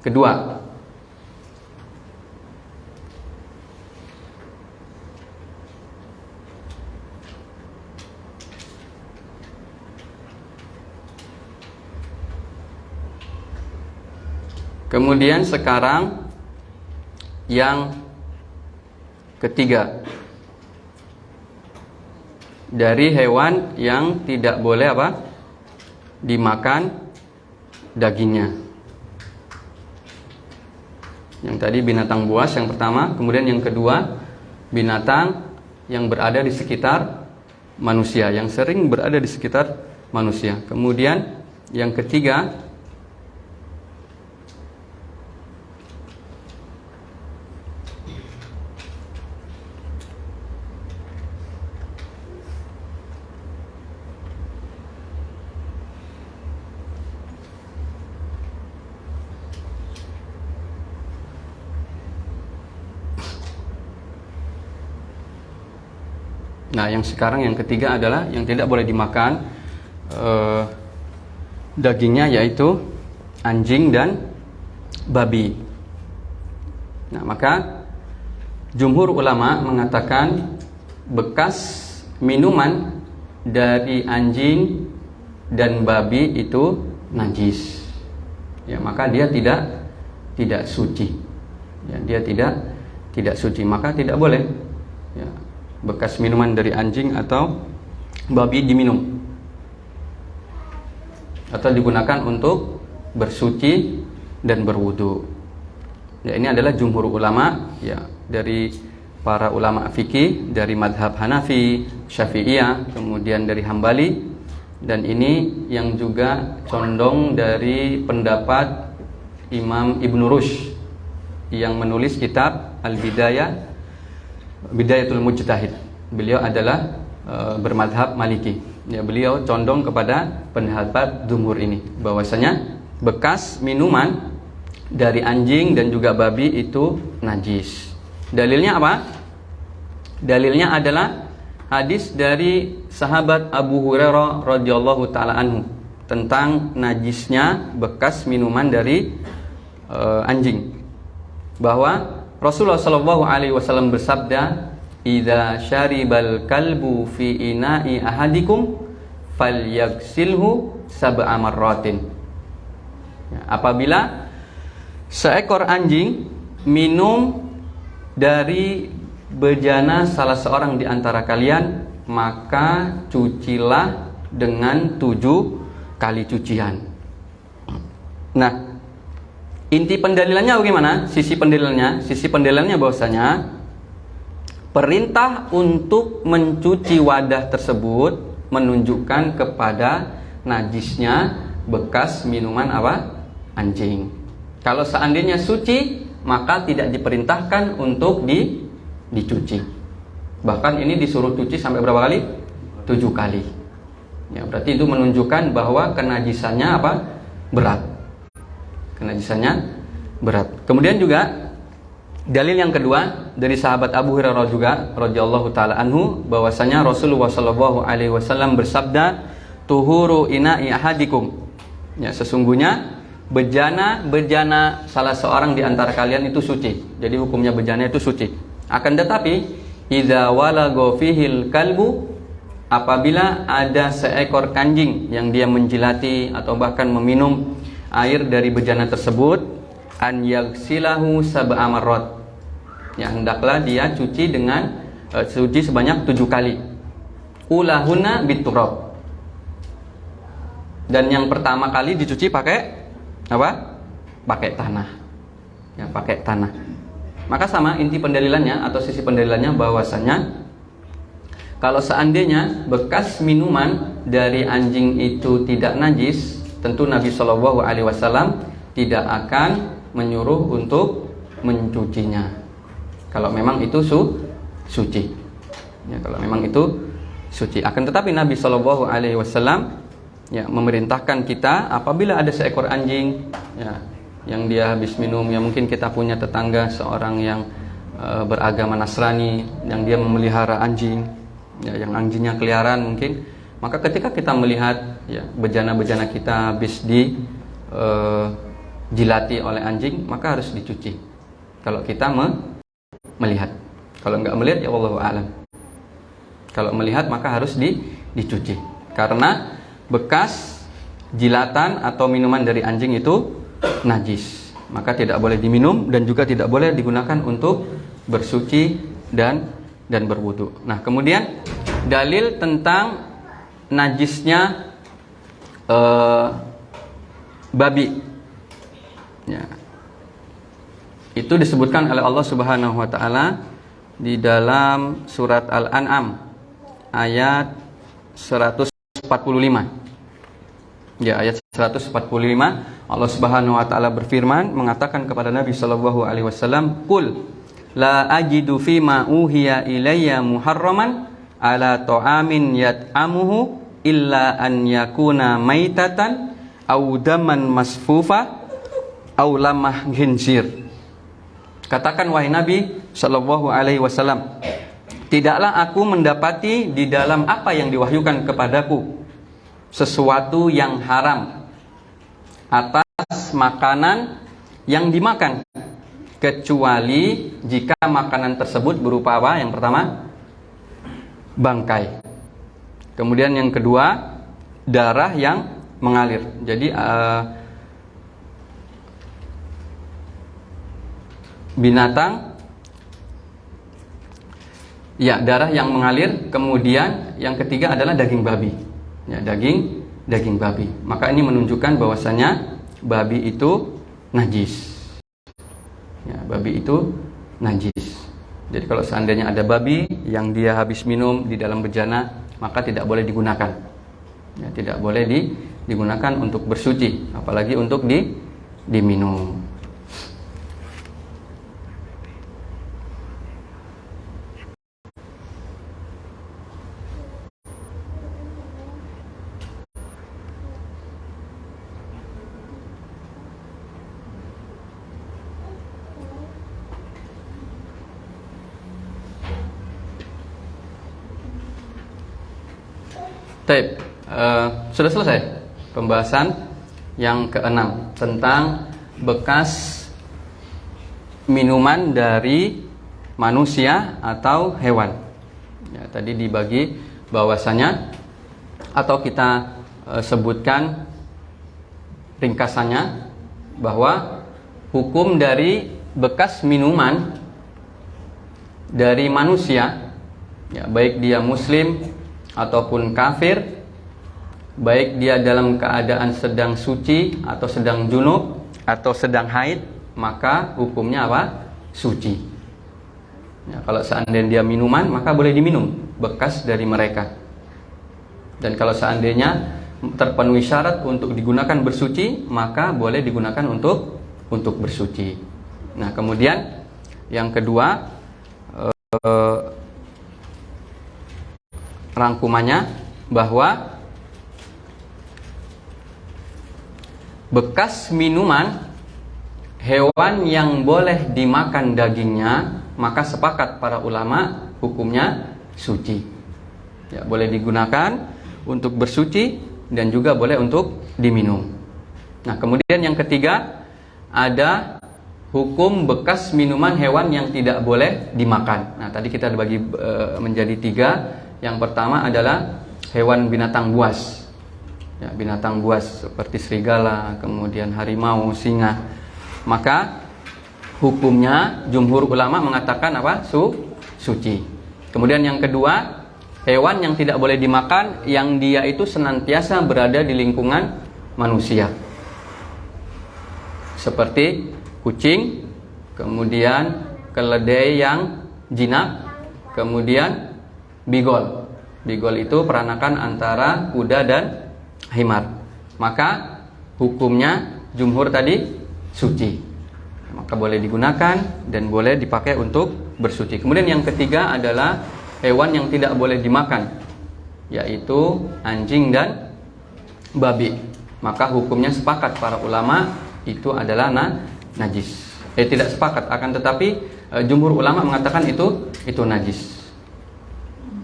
Speaker 1: Kedua. Kemudian sekarang yang ketiga, dari hewan yang tidak boleh apa? Dimakan dagingnya. Yang tadi binatang buas yang pertama, kemudian yang kedua binatang yang berada di sekitar manusia, yang sering berada di sekitar manusia. Kemudian yang ketiga, nah, yang sekarang yang ketiga adalah yang tidak boleh dimakan dagingnya, yaitu anjing dan babi. Nah, maka jumhur ulama mengatakan bekas minuman dari anjing dan babi itu najis. Ya, maka dia tidak suci. Ya, dia tidak suci, maka tidak boleh. Ya, bekas minuman dari anjing atau babi diminum atau digunakan untuk bersuci dan berwudu. Ya, ini adalah jumhur ulama, ya, dari para ulama fikih dari madhab Hanafi, Syafi'iyah, kemudian dari Hambali, dan ini yang juga condong dari pendapat Imam Ibn Rushd yang menulis kitab Al-Bidayah Bidayatul Mujtahid. Beliau adalah bermadhab Maliki. Ya, beliau condong kepada pendapat jumhur ini, bahwasanya bekas minuman dari anjing dan juga babi itu najis. Dalilnya apa? Dalilnya adalah hadis dari sahabat Abu Hurairah radhiyallahu taala anhu tentang najisnya bekas minuman dari anjing, bahwa Rasulullah sallallahu alaihi wasallam bersabda, "Idza syaribal kalbu fi ina'i ahadikum falyaghsilhu sab'a marratin." Ya, apabila seekor anjing minum dari bejana salah seorang di antara kalian, maka cucilah dengan 7 kali cucian. Nah, inti pendalilannya bagaimana? Sisi pendalilannya bahwasanya perintah untuk mencuci wadah tersebut menunjukkan kepada najisnya bekas minuman apa? Anjing. Kalau seandainya suci, maka tidak diperintahkan untuk dicuci. Bahkan ini disuruh cuci sampai berapa kali? 7 kali. Ya, berarti itu menunjukkan bahwa kenajisannya apa? Berat. Kenajisannya berat. Kemudian juga dalil yang kedua dari sahabat Abu Hurairah juga radhiyallahu taala anhu, bahwasanya Rasulullah sallallahu alaihi wasallam bersabda, "Tuhuru ina'i ahadikum." Ya, sesungguhnya bejana salah seorang di antara kalian itu suci. Jadi hukumnya bejana itu suci. Akan tetapi idza walagha fihil kalbu, apabila ada seekor anjing yang dia menjilati atau bahkan meminum air dari bejana tersebut, an yaghsilahu sab'a marrat. Ya, hendaklah dia cuci dengan suci sebanyak 7 kali. Ulahuna biturab. Dan yang pertama kali dicuci pakai apa? Pakai tanah. Ya, pakai tanah. Maka sama inti pendalilannya atau sisi pendalilannya bahwasanya kalau seandainya bekas minuman dari anjing itu tidak najis, tentu Nabi Shallallahu alaihi wasallam tidak akan menyuruh untuk mencucinya. Kalau memang itu suci. Ya, kalau memang itu suci. Akan tetapi Nabi Shallallahu alaihi wasallam ya memerintahkan kita apabila ada seekor anjing ya yang dia habis minum, ya mungkin kita punya tetangga seorang yang beragama Nasrani yang dia memelihara anjing ya, yang anjingnya keliaran mungkin, maka ketika kita melihat ya bejana-bejana kita habis jilati oleh anjing, maka harus dicuci kalau kita melihat. Kalau enggak melihat ya wallahu a'lam. Kalau melihat maka harus dicuci karena bekas jilatan atau minuman dari anjing itu najis, maka tidak boleh diminum dan juga tidak boleh digunakan untuk bersuci dan berwudu. Nah, kemudian dalil tentang najisnya babi. Ya. Itu disebutkan oleh Allah Subhanahu wa taala di dalam surat Al-An'am ayat 145. Ya, ayat 145 Allah Subhanahu wa taala berfirman mengatakan kepada Nabi sallallahu alaihi wasallam, "Qul la ajidu fima uhiya ilayya muharraman ala ta'amin yat'amuhu illa an yakuna maitatan aw daman masfufa aw lamah khinzir." Katakan wahai Nabi sallallahu alaihi wasallam, tidaklah aku mendapati di dalam apa yang diwahyukan kepadaku sesuatu yang haram atas makanan yang dimakan, kecuali jika makanan tersebut berupa apa? Yang pertama, bangkai. Kemudian yang kedua, darah yang mengalir. Jadi binatang ya, darah yang mengalir. Kemudian yang ketiga adalah daging babi. Ya, daging babi. Maka ini menunjukkan bahwasanya babi itu najis. Ya, babi itu najis. Jadi kalau seandainya ada babi yang dia habis minum di dalam bejana, maka tidak boleh digunakan. Ya, tidak boleh digunakan untuk bersuci, apalagi untuk diminum. Baik, sudah selesai pembahasan yang keenam tentang bekas minuman dari manusia atau hewan. Ya, tadi dibagi bahwasanya atau kita sebutkan ringkasannya bahwa hukum dari bekas minuman dari manusia, ya, baik dia muslim ataupun kafir, baik dia dalam keadaan sedang suci atau sedang junub atau sedang haid, maka hukumnya apa? Suci. Ya, kalau seandainya dia minuman, maka boleh diminum bekas dari mereka. Dan kalau seandainya terpenuhi syarat untuk digunakan bersuci, maka boleh digunakan untuk bersuci. Nah, kemudian yang kedua, rangkumannya bahwa bekas minuman hewan yang boleh dimakan dagingnya, maka sepakat para ulama hukumnya suci. Ya, boleh digunakan untuk bersuci dan juga boleh untuk diminum. Nah, kemudian yang ketiga, ada hukum bekas minuman hewan yang tidak boleh dimakan. Nah, tadi kita bagi menjadi tiga. Yang pertama adalah hewan binatang buas. Ya, binatang buas seperti serigala, kemudian harimau, singa. Maka hukumnya jumhur ulama mengatakan apa? Suci. Kemudian yang kedua, hewan yang tidak boleh dimakan yang dia itu senantiasa berada di lingkungan manusia, seperti kucing, kemudian keledai yang jinak, kemudian bigol. Bigol itu peranakan antara kuda dan himar. Maka hukumnya jumhur tadi suci. Maka boleh digunakan dan boleh dipakai untuk bersuci. Kemudian yang ketiga adalah hewan yang tidak boleh dimakan, yaitu anjing dan babi. Maka hukumnya sepakat para ulama itu adalah najis. Tidak sepakat, akan tetapi jumhur ulama mengatakan itu najis.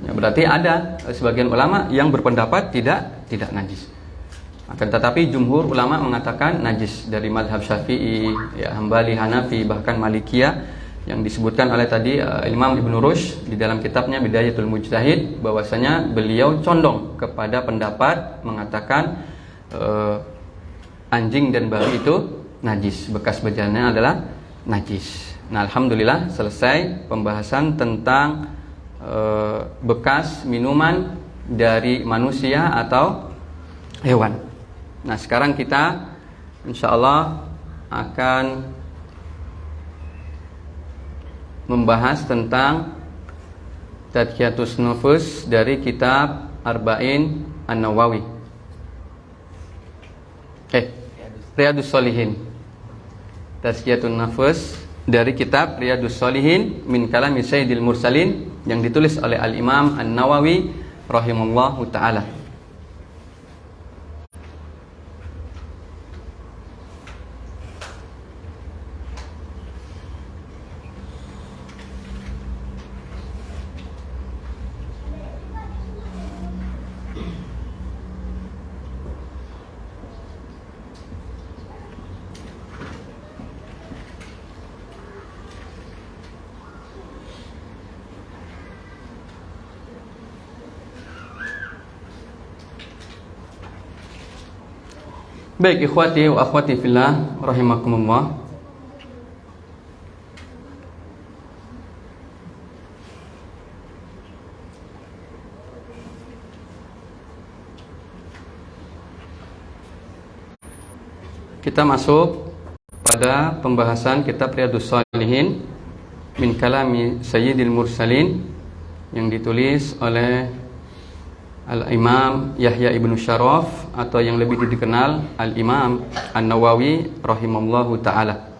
Speaker 1: Ya, berarti ada sebagian ulama yang berpendapat tidak najis. Akan tetapi jumhur ulama mengatakan najis, dari mazhab Syafi'i, ya, Hambali, Hanafi, bahkan Malikiyah, yang disebutkan oleh tadi Imam Ibnu Rushd di dalam kitabnya Bidayatul Mujtahid, bahwasanya beliau condong kepada pendapat mengatakan anjing dan babi itu najis, bekas bejananya adalah najis. Nah, alhamdulillah selesai pembahasan tentang bekas minuman dari manusia atau hewan. Nah, sekarang kita insyaallah akan membahas tentang Tadkiyatus Nufus dari kitab Arba'in An-Nawawi. Riyadus Shalihin. Tazkiyatun Nufus dari kitab Riyadus Shalihin min kalami Sayyidil Mursalin yang ditulis oleh Al-Imam An-Nawawi rahimallahu taala. Baik, ikhwati wa akhwati fillah rahimakumullah. Kita masuk pada pembahasan kitab Riyadus Shalihin min kalami Sayyidil Mursalin yang ditulis oleh Al-Imam Yahya ibnu Syaraf, atau yang lebih dikenal Al-Imam An-Nawawi rahimallahu ta'ala.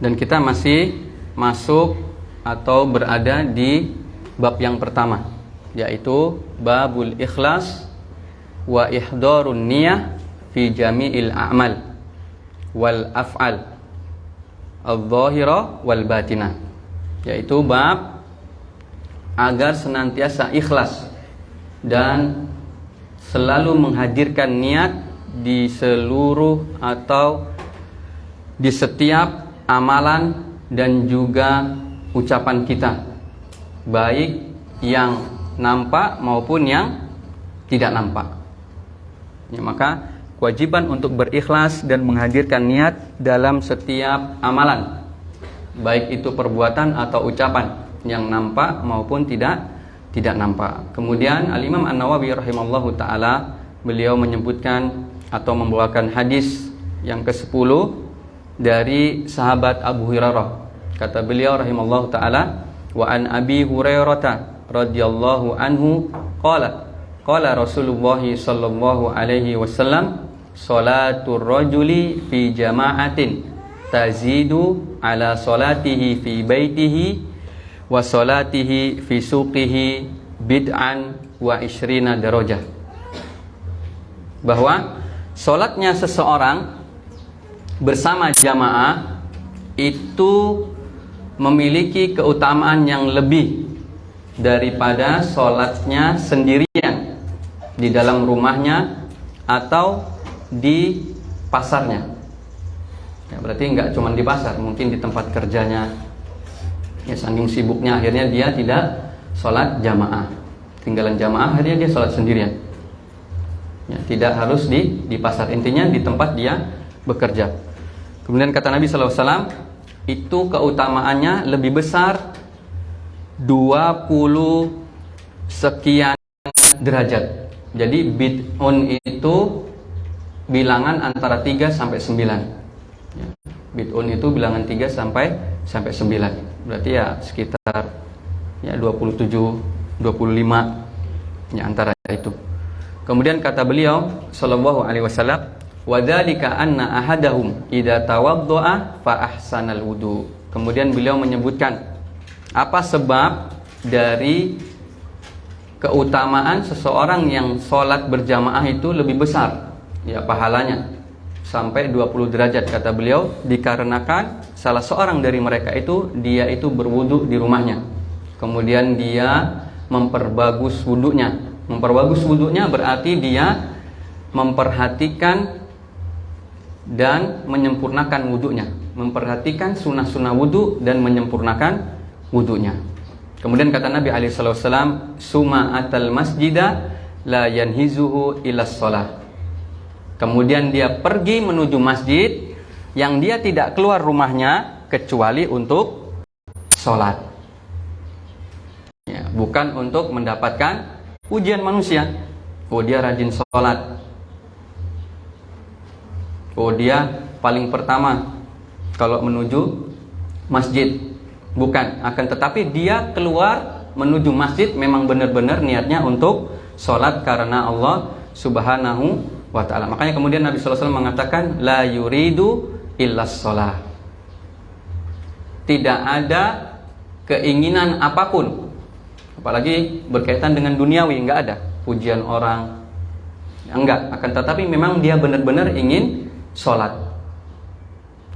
Speaker 1: Dan kita masih masuk atau berada di bab yang pertama, yaitu babul ikhlas wa ihdarun niyah fi jami'il a'mal wal af'al al-zahira wal batinah, yaitu bab agar senantiasa ikhlas dan selalu menghadirkan niat di seluruh atau di setiap amalan dan juga ucapan kita, baik yang nampak maupun yang tidak nampak. Ya, maka kewajiban untuk berikhlas dan menghadirkan niat dalam setiap amalan, baik itu perbuatan atau ucapan, yang nampak maupun tidak nampak. Kemudian Al-Imam An-Nawawi rahimahullahu taala, beliau menyebutkan atau membawakan hadis yang ke-10 dari sahabat Abu Hurairah. Kata beliau rahimahullahu taala, wa an Abi Hurairah radhiyallahu anhu qala Rasulullah sallallahu alaihi wasallam, salatul rajuli fi jama'atin tazidu ala salatihi fi baitihi wa salatihi fi suqihi bid'an wa ishrina darajah. Bahwa salatnya seseorang bersama jamaah itu memiliki keutamaan yang lebih daripada salatnya sendirian di dalam rumahnya atau di pasarnya. Ya, berarti nggak cuma di pasar, mungkin di tempat kerjanya. Ya, saking sibuknya akhirnya dia tidak sholat jamaah, tinggalan jamaah, akhirnya dia sholat sendirian. Ya, tidak harus di pasar, intinya di tempat dia bekerja. Kemudian kata Nabi SAW, itu keutamaannya lebih besar 20 sekian derajat. Jadi bid'un itu bilangan antara 3 sampai 9. Ya, bid'un itu bilangan 3 sampai 9. Berarti ya sekitar ya 27, 25 ya antara itu. Kemudian kata beliau sallallahu alaihi wasallam, wa dzalika anna ahadahum idza tawaddaa fa ahsanal wudu. Kemudian beliau menyebutkan apa sebab dari keutamaan seseorang yang sholat berjamaah itu lebih besar ya pahalanya sampai 20 derajat. Kata beliau, dikarenakan salah seorang dari mereka itu dia itu berwudu di rumahnya, kemudian dia memperbagus wudunya. Memperbagus wudunya berarti dia memperhatikan dan menyempurnakan wudunya, memperhatikan sunnah-sunnah wudu dan menyempurnakan wudunya. Kemudian kata Nabi SAW, suma atal masjidah la yanhizuhu ila sholah. Kemudian dia pergi menuju masjid yang dia tidak keluar rumahnya kecuali untuk sholat ya, bukan untuk mendapatkan pujian manusia. Oh dia rajin sholat, oh dia paling pertama kalau menuju masjid. Bukan, akan tetapi dia keluar menuju masjid memang benar-benar niatnya untuk sholat karena Allah subhanahu wa ta'ala. Makanya kemudian Nabi SAW mengatakan, la yuridu illas sholah. Tidak ada keinginan apapun, apalagi berkaitan dengan duniawi, enggak ada pujian orang, enggak. Akan tetapi memang dia benar-benar ingin sholat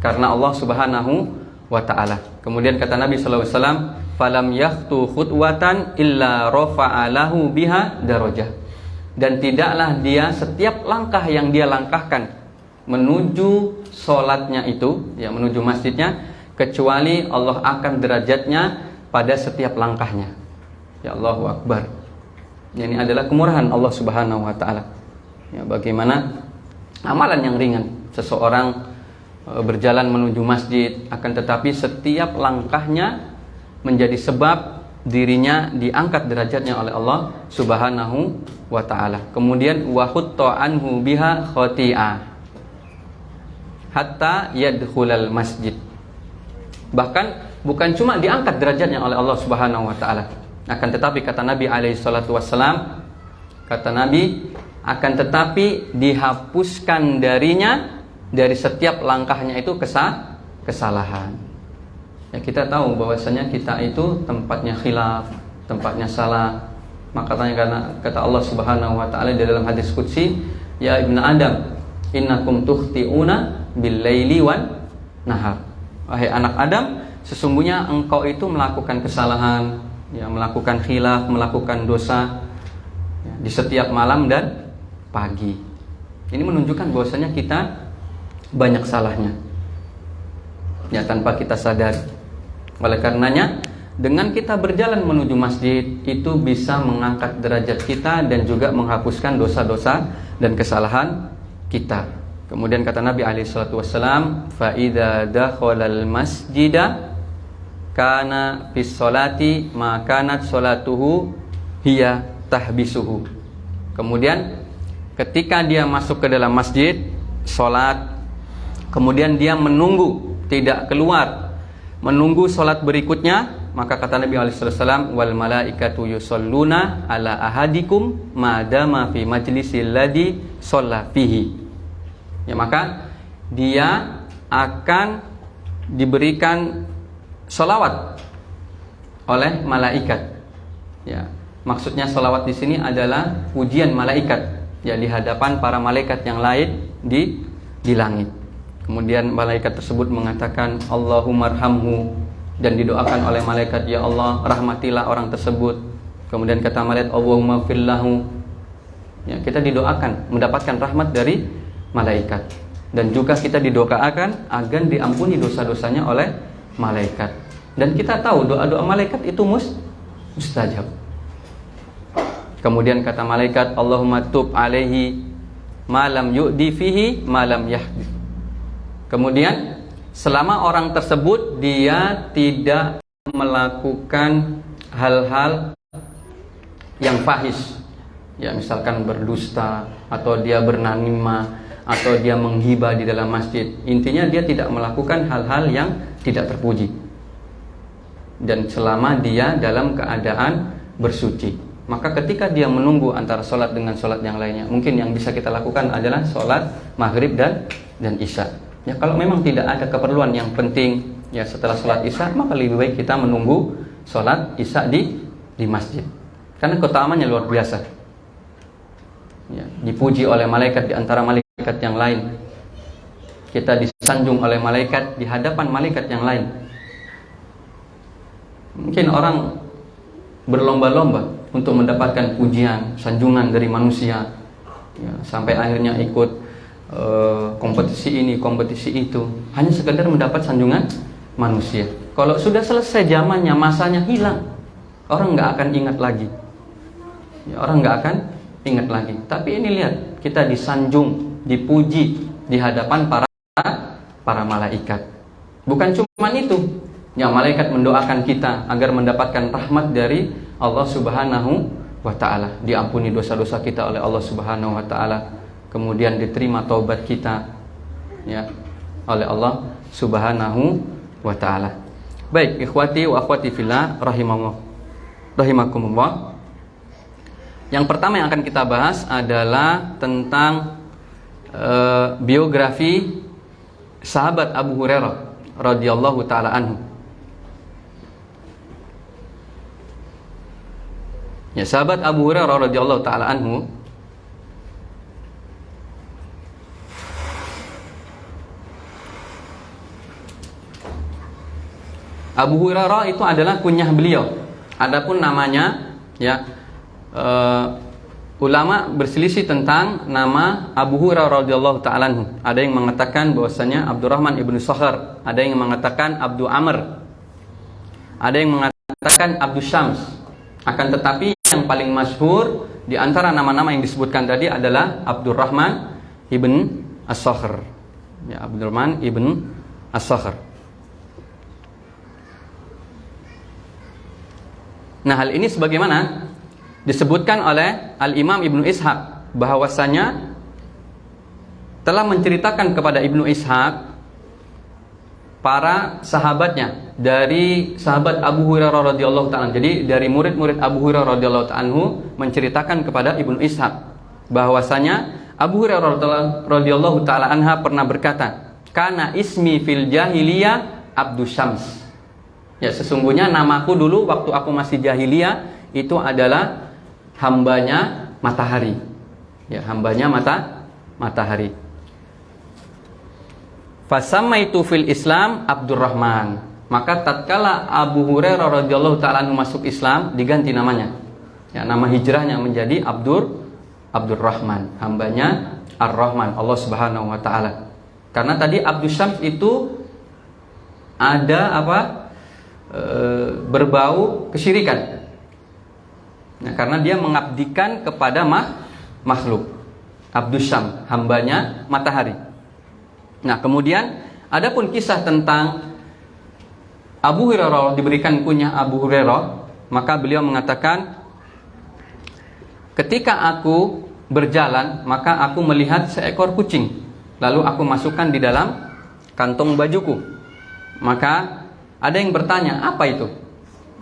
Speaker 1: karena Allah subhanahu wa ta'ala. Kemudian kata Nabi SAW, falam yakhtu khutwatan illa rafa'alahu biha darajah. Dan tidaklah dia setiap langkah yang dia langkahkan menuju sholatnya itu, ya menuju masjidnya, kecuali Allah akan derajatnya pada setiap langkahnya. Ya Allahu Akbar. Ini adalah kemurahan Allah Subhanahu wa ta'ala. Ya, bagaimana amalan yang ringan seseorang berjalan menuju masjid, akan tetapi setiap langkahnya menjadi sebab dirinya diangkat derajatnya oleh Allah Subhanahu wa ta'ala. Kemudian wa hutta anhu biha khati'ah hatta yadkhulal masjid. Bahkan bukan cuma diangkat derajatnya oleh Allah Subhanahu wa ta'ala, akan tetapi kata Nabi alaihi salatu wassalam, kata Nabi, akan tetapi dihapuskan darinya dari setiap langkahnya itu kesalahan. Ya, kita tahu bahwasanya kita itu tempatnya khilaf, tempatnya salah. Maka karena kata Allah Subhanahu wa ta'ala di dalam hadis qudsi, ya ibnu Adam, innakum tukhti'una bil laili wan nahar. Wahai anak Adam, sesungguhnya engkau itu melakukan kesalahan, ya, melakukan khilaf, melakukan dosa ya, di setiap malam dan pagi. Ini menunjukkan bahwasanya kita banyak salahnya ya tanpa kita sadari. Oleh karenanya dengan kita berjalan menuju masjid itu bisa mengangkat derajat kita dan juga menghapuskan dosa-dosa dan kesalahan kita. Kemudian kata Nabi alaihi salatu wassalam, fa idza dakhalal masjida kana fis sholati ma kanat sholatuhu hiya tahbisuhu. Kemudian ketika dia masuk ke dalam masjid sholat, kemudian dia menunggu, tidak keluar, menunggu sholat berikutnya, maka kata Nabi SAW, wal malaikatu yusalluna ala ahadikum madama fi majlisil ladzi shalla fihi. Ya, maka dia akan diberikan sholawat oleh malaikat. Ya, maksudnya sholawat di sini adalah pujian malaikat, ya, di hadapan para malaikat yang lain di langit. Kemudian malaikat tersebut mengatakan Allahumma arhamhu, dan didoakan oleh malaikat, ya Allah rahmatilah orang tersebut. Kemudian kata malaikat Allahumma fillahu, ya, kita didoakan mendapatkan rahmat dari malaikat. Dan juga kita didoakan agar diampuni dosa-dosanya oleh malaikat. Dan kita tahu doa-doa malaikat itu mustajab. Kemudian kata malaikat Allahumma tub alaihi malam yu'di fihi malam yahdi. Kemudian selama orang tersebut dia tidak melakukan hal-hal yang fahish, ya, misalkan berdusta atau dia bernamimah atau dia menghibah di dalam masjid. Intinya dia tidak melakukan hal-hal yang tidak terpuji, dan selama dia dalam keadaan bersuci. Maka ketika dia menunggu antara sholat dengan sholat yang lainnya, mungkin yang bisa kita lakukan adalah sholat maghrib dan isya. Ya, kalau memang tidak ada keperluan yang penting, ya, setelah sholat isya, maka lebih baik kita menunggu sholat isya di masjid, karena keutamanya luar biasa. Ya, dipuji oleh malaikat di antara malaikat yang lain. Kita disanjung oleh malaikat di hadapan malaikat yang lain. Mungkin orang berlomba-lomba untuk mendapatkan pujian, sanjungan dari manusia, ya, sampai akhirnya ikut kompetisi ini, kompetisi itu, hanya sekedar mendapat sanjungan manusia. Kalau sudah selesai zamannya, masanya hilang, orang nggak akan ingat lagi. Ya, orang nggak akan ingat lagi. Tapi ini lihat, kita disanjung, dipuji di hadapan para malaikat. Bukan cuma itu, ya, malaikat mendoakan kita agar mendapatkan rahmat dari Allah Subhanahu wa ta'ala, diampuni dosa-dosa kita oleh Allah Subhanahu wa ta'ala, kemudian diterima taubat kita, ya, oleh Allah Subhanahu wa ta'ala. Baik, ikhwati wa akhwati fillah rahimakumullah. Yang pertama yang akan kita bahas adalah tentang biografi sahabat Abu Hurairah radhiyallahu taala anhu. Ya, sahabat Abu Hurairah radhiyallahu taala anhu Abu Hurairah itu adalah kunyah beliau. Adapun namanya, ya, ulama berselisih tentang nama Abu Hurairah radhiyallahu ta'ala anhu. Ada yang mengatakan bahwasanya Abdurrahman ibnu Sakhar, ada yang mengatakan Abdu Amr, ada yang mengatakan Abdu Syams. Akan tetapi yang paling masyhur di antara nama-nama yang disebutkan tadi adalah Abdurrahman ibn As-Sakhr. Ya, Abdurrahman ibn As-Sakhr. Nah, hal ini sebagaimana disebutkan oleh Al-Imam Ibnu Ishaq, bahwasanya telah menceritakan kepada Ibnu Ishaq para sahabatnya dari sahabat Abu Hurairah radhiyallahu ta'ala. Jadi dari murid-murid Abu Hurairah radhiyallahu ta'ala menceritakan kepada Ibnu Ishaq bahwasanya Abu Hurairah radhiyallahu ta'ala anha pernah berkata, "Kana ismi fil jahiliyah Abdu Syams." Ya, sesungguhnya namaku dulu waktu aku masih jahiliyah itu adalah hambanya matahari. Ya, hambanya matahari. Fasamaitu fil Islam Abdurrahman. Maka tatkala Abu Hurairah radhiyallahu ta'ala masuk Islam, diganti namanya. Ya, nama hijrahnya menjadi Abdurrahman, hambanya Ar-Rahman, Allah Subhanahu wa taala. Karena tadi Abdu Syams itu ada berbau kesyirikan. Nah, karena dia mengabdikan kepada makhluk. Abdus Syam, hambanya matahari. Nah, kemudian adapun kisah tentang Abu Hurairah diberikan kunyah Abu Hurairah, maka beliau mengatakan, ketika aku berjalan, maka aku melihat seekor kucing. Lalu aku masukkan di dalam kantong bajuku. Maka ada yang bertanya, apa itu?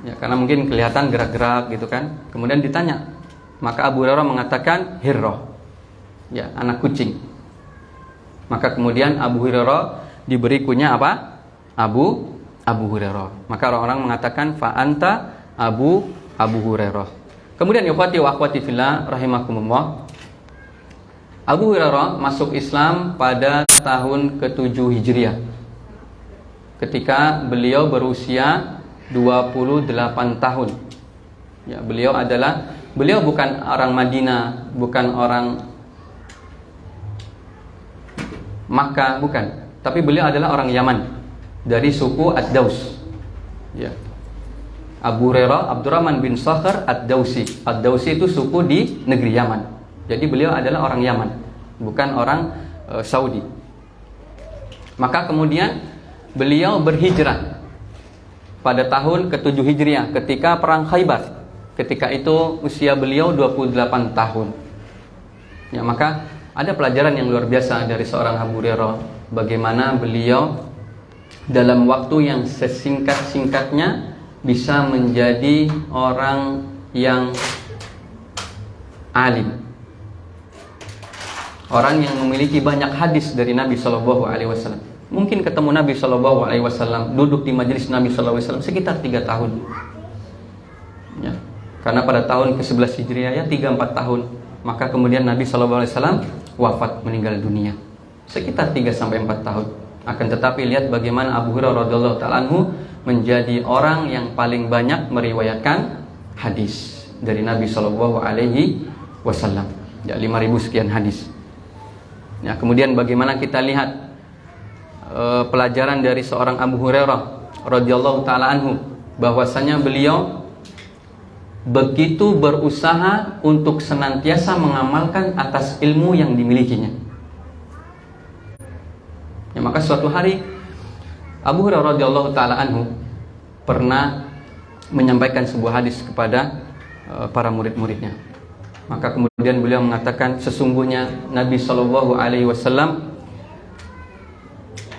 Speaker 1: Ya, karena mungkin kelihatan gerak-gerak gitu kan. Kemudian ditanya. Maka Abu Hurairah mengatakan hirrah. Ya, anak kucing. Maka kemudian Abu Hurairah diberi kunyah apa? Abu Hurairah. Maka orang-orang mengatakan fa anta Abu Hurairah. Kemudian ikhwati wa akhwati fillah rahimakumullah. Abu Hurairah masuk Islam pada tahun ke-7 Hijriah. Ketika beliau berusia 28 tahun. Ya, beliau bukan orang Madinah, bukan orang Makkah, bukan. Tapi beliau adalah orang Yaman dari suku Ad-Daus. Ya. Abu Hurairah Abdurrahman bin Sakhr Ad-Dausi. Ad-Dausi itu suku di negeri Yaman. Jadi beliau adalah orang Yaman, bukan orang Saudi. Maka kemudian beliau berhijrah pada tahun ke-7 Hijriah ketika perang Khaybar. Ketika itu usia beliau 28 tahun. Ya, maka ada pelajaran yang luar biasa dari seorang Abu Hurairah, bagaimana beliau dalam waktu yang sesingkat-singkatnya bisa menjadi orang yang alim, orang yang memiliki banyak hadis dari Nabi Shallallahu Alaihi Wasallam. Mungkin ketemu Nabi Shallallahu Alaihi Wasallam, duduk di majelis Nabi Shallallahu Alaihi Wasallam sekitar 3 tahun. Ya, karena pada tahun ke-11 Hijriah ya 3-4 tahun. Maka kemudian Nabi Shallallahu Alaihi Wasallam wafat, meninggal dunia sekitar 3-4 tahun. Akan tetapi lihat bagaimana Abu Hurairah radhiyallahu ta'ala anhu menjadi orang yang paling banyak meriwayatkan hadis dari Nabi Shallallahu Alaihi Wasallam. Ya, 5.000 sekian hadis. Ya, kemudian bagaimana kita lihat pelajaran dari seorang Abu Hurairah radhiyallahu ta'ala anhu, bahwasanya beliau begitu berusaha untuk senantiasa mengamalkan atas ilmu yang dimilikinya. Ya, maka suatu hari Abu Hurairah radhiyallahu ta'ala anhu pernah menyampaikan sebuah hadis kepada para murid-muridnya. Maka kemudian beliau mengatakan, sesungguhnya Nabi Shallallahu Alaihi Wasallam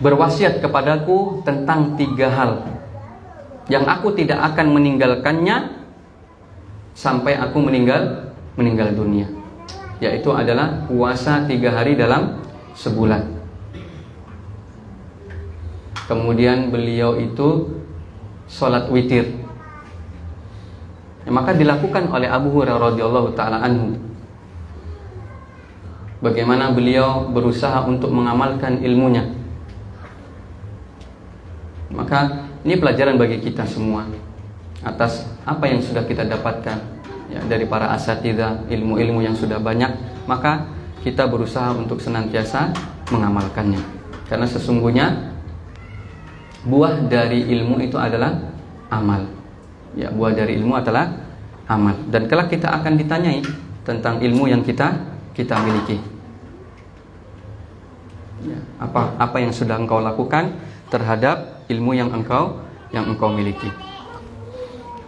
Speaker 1: berwasiat kepadaku tentang 3 hal yang aku tidak akan meninggalkannya sampai aku meninggal dunia, yaitu adalah puasa 3 hari dalam sebulan. Kemudian beliau itu sholat witir. Ya, maka dilakukan oleh Abu Hurairah radhiyallahu ta'ala anhu. Bagaimana beliau berusaha untuk mengamalkan ilmunya. Maka ini pelajaran bagi kita semua atas apa yang sudah kita dapatkan ya, dari para asatidzah, ilmu-ilmu yang sudah banyak. Maka kita berusaha untuk senantiasa mengamalkannya, karena sesungguhnya buah dari ilmu itu adalah amal. Ya, buah dari ilmu adalah amal. Dan kelak kita akan ditanyai tentang ilmu yang kita miliki. Ya, apa yang sudah engkau lakukan terhadap ilmu yang engkau miliki.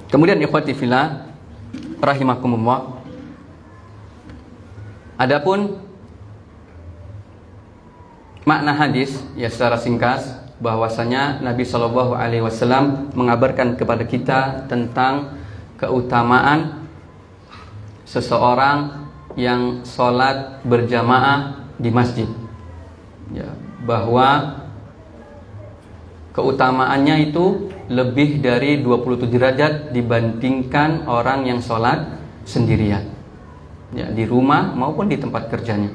Speaker 1: Kemudian ikhwati fillah rahimakumullah, adapun makna hadis ya secara singkat, bahwasanya Nabi Shallallahu Alaihi Wasallam mengabarkan kepada kita tentang keutamaan seseorang yang sholat berjamaah di masjid, ya, bahwa keutamaannya itu lebih dari 27 derajat dibandingkan orang yang sholat sendirian, ya, di rumah maupun di tempat kerjanya.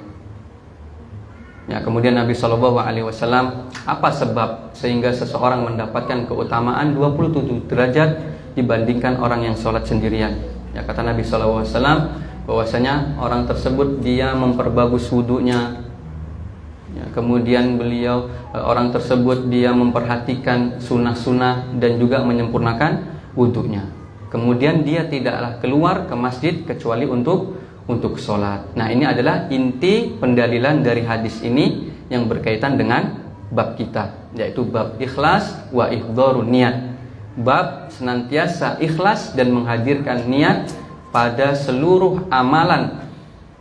Speaker 1: Ya, kemudian Nabi Shallallahu Alaihi Wasallam, apa sebab sehingga seseorang mendapatkan keutamaan 27 derajat dibandingkan orang yang sholat sendirian? Ya, kata Nabi Shallallahu Alaihi Wasallam, bahwasanya orang tersebut dia memperbagus wudunya, Ya, kemudian beliau orang tersebut dia memperhatikan sunnah-sunnah dan juga menyempurnakan wudhunya. Kemudian dia tidaklah keluar ke masjid kecuali untuk sholat. Nah, ini adalah inti pendalilan dari hadis ini yang berkaitan dengan bab kita, yaitu bab ikhlas wa ihdharun niat. Bab senantiasa ikhlas dan menghadirkan niat pada seluruh amalan,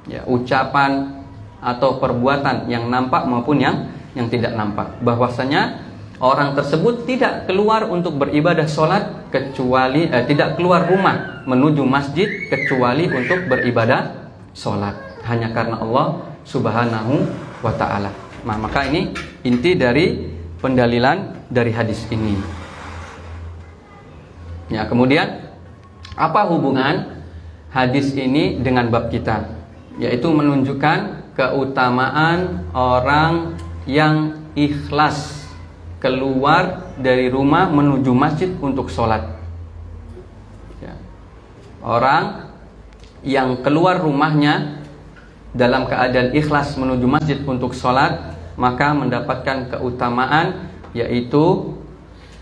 Speaker 1: ya, ucapan atau perbuatan yang nampak maupun yang tidak nampak. Bahwasanya orang tersebut tidak keluar untuk beribadah sholat kecuali tidak keluar rumah menuju masjid kecuali untuk beribadah sholat, hanya karena Allah Subhanahu wa ta'ala. Nah, maka ini inti dari pendalilan dari hadis ini. Ya, kemudian apa hubungan hadis ini dengan bab kita? Yaitu menunjukkan keutamaan orang yang ikhlas keluar dari rumah menuju masjid untuk sholat, ya. Orang yang keluar rumahnya dalam keadaan ikhlas menuju masjid untuk sholat, maka mendapatkan keutamaan, yaitu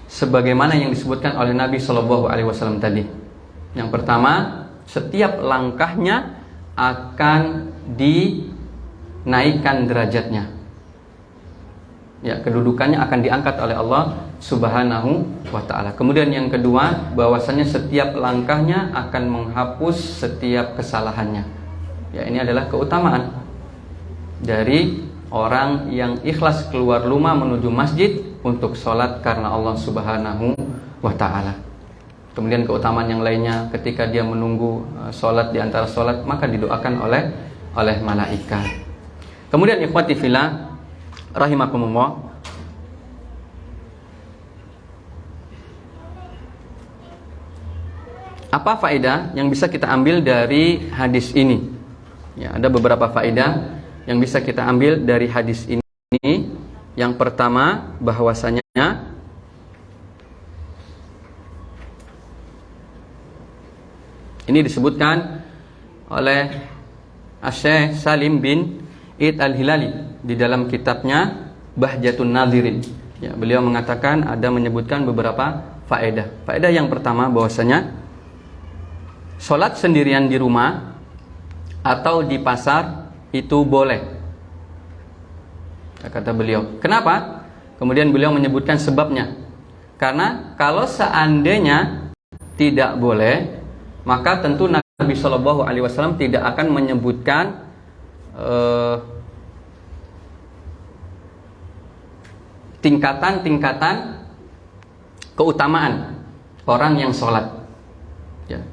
Speaker 1: sebagaimana yang disebutkan oleh Nabi Shallallahu Alaihi Wasallam tadi. Yang pertama, setiap langkahnya akan dinaikkan derajatnya, ya, kedudukannya akan diangkat oleh Allah Subhanahu wa ta'ala. Kemudian yang kedua, bahwasanya setiap langkahnya akan menghapus setiap kesalahannya. Ya, ini adalah keutamaan dari orang yang ikhlas keluar rumah menuju masjid untuk sholat karena Allah Subhanahu wa ta'ala. Kemudian keutamaan yang lainnya, ketika dia menunggu sholat, di antara sholat, maka didoakan oleh malaikat. Kemudian ikhwati fillah rahimakumullah, apa faedah yang bisa kita ambil dari hadis ini? Ya, ada beberapa faedah yang bisa kita ambil dari hadis ini. Yang pertama, bahwasanya ini disebutkan oleh Syekh Salim bin Id Al-Hilali di dalam kitabnya Bahjatun Nadhirin. Ya, beliau mengatakan, ada menyebutkan beberapa faedah. Faedah yang pertama, bahwasanya sholat sendirian di rumah atau di pasar itu boleh, kata beliau. Kenapa? Kemudian beliau menyebutkan sebabnya. Karena kalau seandainya tidak boleh, maka tentu Nabi Shallallahu Alaihi Wasallam tidak akan menyebutkan tingkatan-tingkatan keutamaan orang yang sholat. Ya.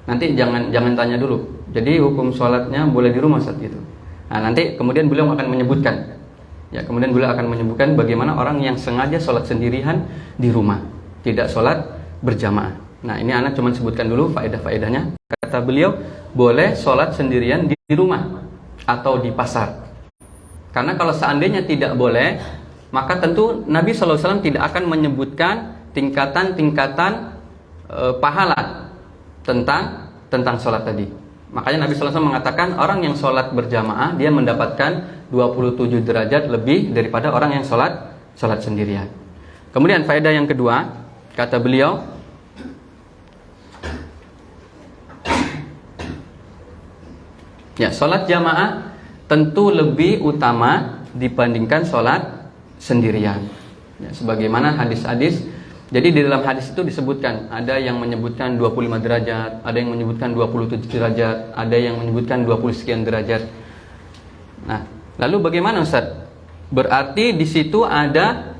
Speaker 1: Nanti jangan tanya dulu. Jadi hukum sholatnya boleh di rumah saat itu. Nah, nanti kemudian beliau akan menyebutkan. Ya, kemudian beliau akan menyebutkan bagaimana orang yang sengaja sholat sendirian di rumah, tidak sholat berjamaah. Nah, ini anak cuma sebutkan dulu faedah-faedahnya. Kata beliau, boleh sholat sendirian di rumah atau di pasar. Karena kalau seandainya tidak boleh, maka tentu Nabi SAW tidak akan menyebutkan tingkatan-tingkatan pahala tentang sholat tadi. Makanya Nabi SAW mengatakan orang yang sholat berjamaah, dia mendapatkan 27 derajat lebih daripada orang yang sholat sendirian. Kemudian faedah yang kedua, kata beliau, ya, sholat jamaah tentu lebih utama dibandingkan sholat sendirian. Ya, sebagaimana hadis-hadis. Jadi di dalam hadis itu disebutkan, ada yang menyebutkan 25 derajat, ada yang menyebutkan 27 derajat, ada yang menyebutkan 20 sekian derajat. Nah, lalu bagaimana Ustaz? Berarti di situ ada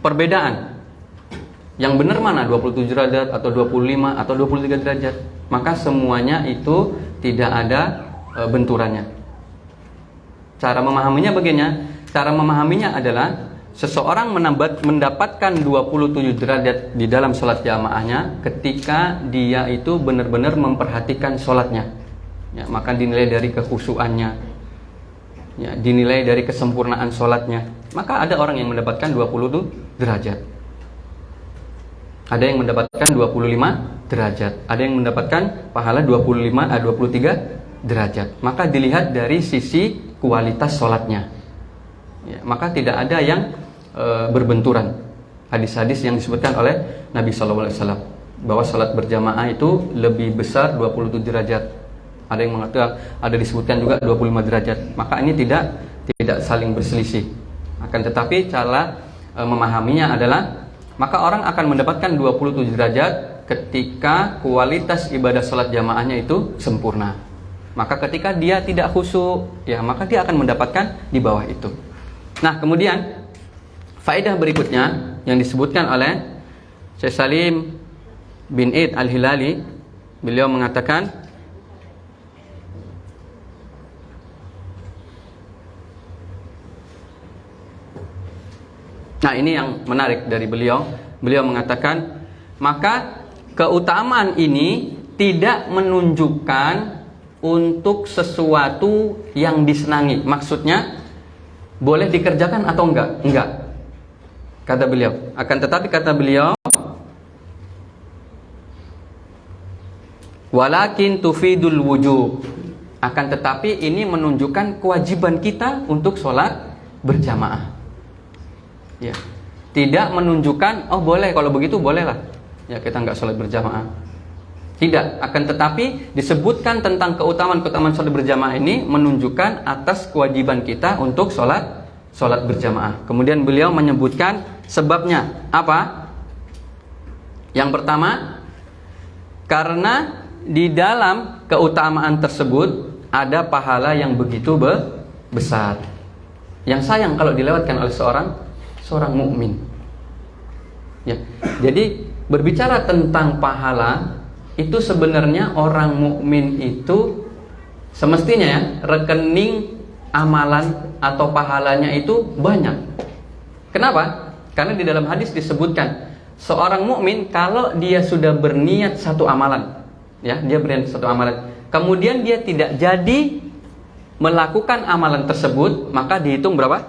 Speaker 1: perbedaan. Yang benar mana? 27 derajat atau 25 atau 23 derajat? Maka semuanya itu tidak ada benturannya. Cara memahaminya bagaimana? Cara memahaminya adalah seseorang mendapatkan 27 derajat di dalam sholat jamaahnya ketika dia itu benar-benar memperhatikan sholatnya. Ya, maka dinilai dari kekhusyuannya, ya, dinilai dari kesempurnaan sholatnya. Maka ada orang yang mendapatkan 20 derajat, ada yang mendapatkan 25 derajat, ada yang mendapatkan pahala 23 derajat. Maka dilihat dari sisi kualitas sholatnya. Ya, maka tidak ada yang berbenturan. Hadis-hadis yang disebutkan oleh Nabi SAW bahwa sholat berjamaah itu lebih besar 27 derajat. Ada yang mengatakan, ada disebutkan juga 25 derajat. Maka ini tidak saling berselisih. Akan tetapi cara memahaminya adalah, maka orang akan mendapatkan 27 derajat ketika kualitas ibadah sholat jamaahnya itu sempurna. Maka ketika dia tidak khusyuk, ya maka dia akan mendapatkan di bawah itu. Nah, kemudian faedah berikutnya yang disebutkan oleh Syekh Salim bin Id Al-Hilali, beliau mengatakan, nah ini yang menarik dari beliau. Beliau mengatakan, maka keutamaan ini tidak menunjukkan untuk sesuatu yang disenangi. Maksudnya boleh dikerjakan atau enggak? Enggak, kata beliau. Akan tetapi kata beliau, walakin tufidul wujub. Akan tetapi ini menunjukkan kewajiban kita untuk sholat berjamaah. Ya, tidak menunjukkan oh boleh, kalau begitu bolehlah ya kita nggak sholat berjamaah. Tidak, akan tetapi disebutkan tentang keutamaan sholat berjamaah ini menunjukkan atas kewajiban kita untuk sholat berjamaah. Kemudian beliau menyebutkan sebabnya apa? Yang pertama, karena di dalam keutamaan tersebut ada pahala yang begitu besar, yang sayang kalau dilewatkan oleh seorang mukmin. Ya, jadi berbicara tentang pahala itu sebenarnya orang mukmin itu semestinya ya rekening amalan atau pahalanya itu banyak. Kenapa? Karena di dalam hadis disebutkan seorang mukmin kalau dia sudah berniat satu amalan, ya dia berniat satu amalan, kemudian dia tidak jadi melakukan amalan tersebut, maka dihitung berapa?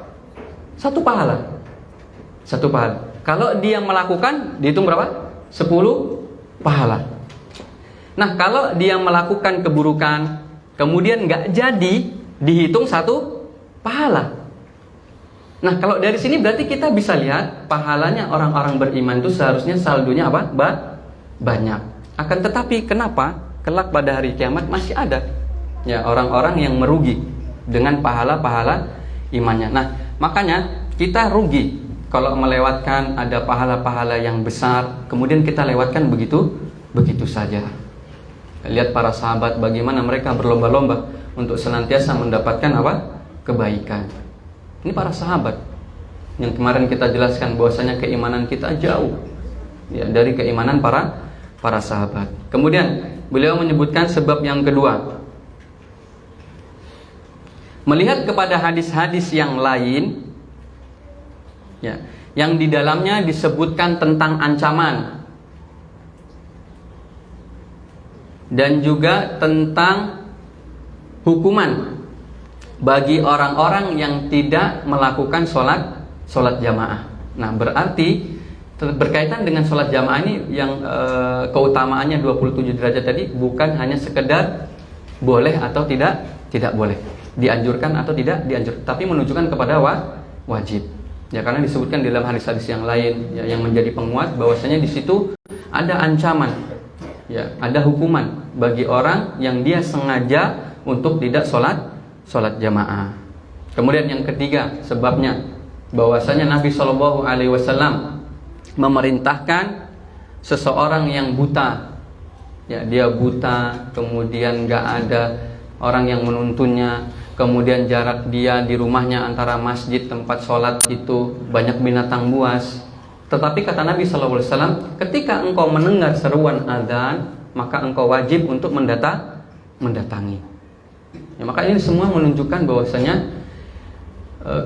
Speaker 1: Satu pahala. Kalau dia melakukan, dihitung berapa? 10 pahala. Nah, kalau dia melakukan keburukan, kemudian nggak jadi, dihitung 1 pahala. Nah, kalau dari sini berarti kita bisa lihat pahalanya orang-orang beriman itu seharusnya saldonya apa? Banyak. Akan tetapi kenapa kelak pada hari kiamat masih ada ya orang-orang yang merugi dengan pahala-pahala imannya. Nah, makanya kita rugi kalau melewatkan ada pahala-pahala yang besar, kemudian kita lewatkan begitu saja. Lihat para sahabat bagaimana mereka berlomba-lomba untuk senantiasa mendapatkan apa? Kebaikan. Ini para sahabat yang kemarin kita jelaskan bahwasanya keimanan kita jauh ya dari keimanan para sahabat. Kemudian beliau menyebutkan sebab yang kedua. Melihat kepada hadis-hadis yang lain ya, yang di dalamnya disebutkan tentang ancaman dan juga tentang hukuman bagi orang-orang yang tidak melakukan sholat jamaah. Nah, berarti berkaitan dengan sholat jamaah ini yang keutamaannya 27 derajat tadi bukan hanya sekedar boleh atau tidak boleh, dianjurkan atau tidak dianjurkan, tapi menunjukkan kepada wajib. Ya, karena disebutkan di dalam hadis-hadis yang lain ya, yang menjadi penguat bahwasanya di situ ada ancaman, ya, ada hukuman bagi orang yang dia sengaja untuk tidak sholat jamaah. Kemudian yang ketiga sebabnya bahwasanya Nabi SAW memerintahkan seseorang yang buta, ya dia buta, kemudian nggak ada orang yang menuntunnya, kemudian jarak dia di rumahnya antara masjid tempat sholat itu banyak binatang buas. Tetapi kata Nabi SAW, ketika engkau mendengar seruan azan, maka engkau wajib untuk mendatangi. Ya, maka ini semua menunjukkan bahwasanya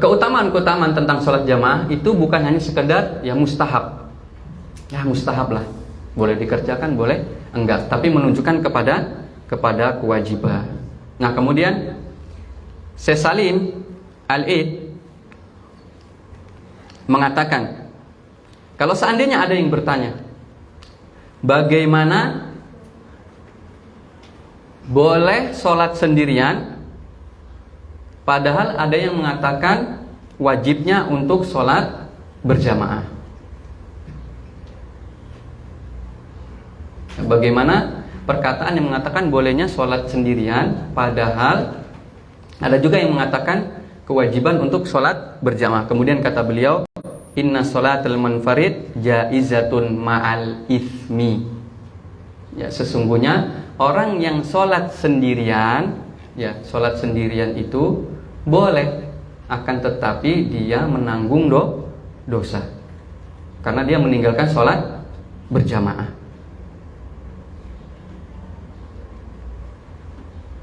Speaker 1: keutamaan tentang sholat jamaah itu bukan hanya sekedar ya mustahab. Ya mustahab lah, boleh dikerjakan, boleh enggak, tapi menunjukkan kepada kewajiban. Nah, kemudian Syekh Salim Al-Id mengatakan, kalau seandainya ada yang bertanya, bagaimana boleh sholat sendirian Padahal ada yang mengatakan wajibnya untuk sholat berjamaah. Bagaimana perkataan yang mengatakan bolehnya sholat sendirian, padahal ada juga yang mengatakan kewajiban untuk sholat berjamaah. Kemudian kata beliau, inna sholatul munfarid jaizatun ma'al ithmi. Ya, sesungguhnya orang yang sholat sendirian, ya, sholat sendirian itu boleh, akan tetapi dia menanggung dosa karena dia meninggalkan sholat berjamaah.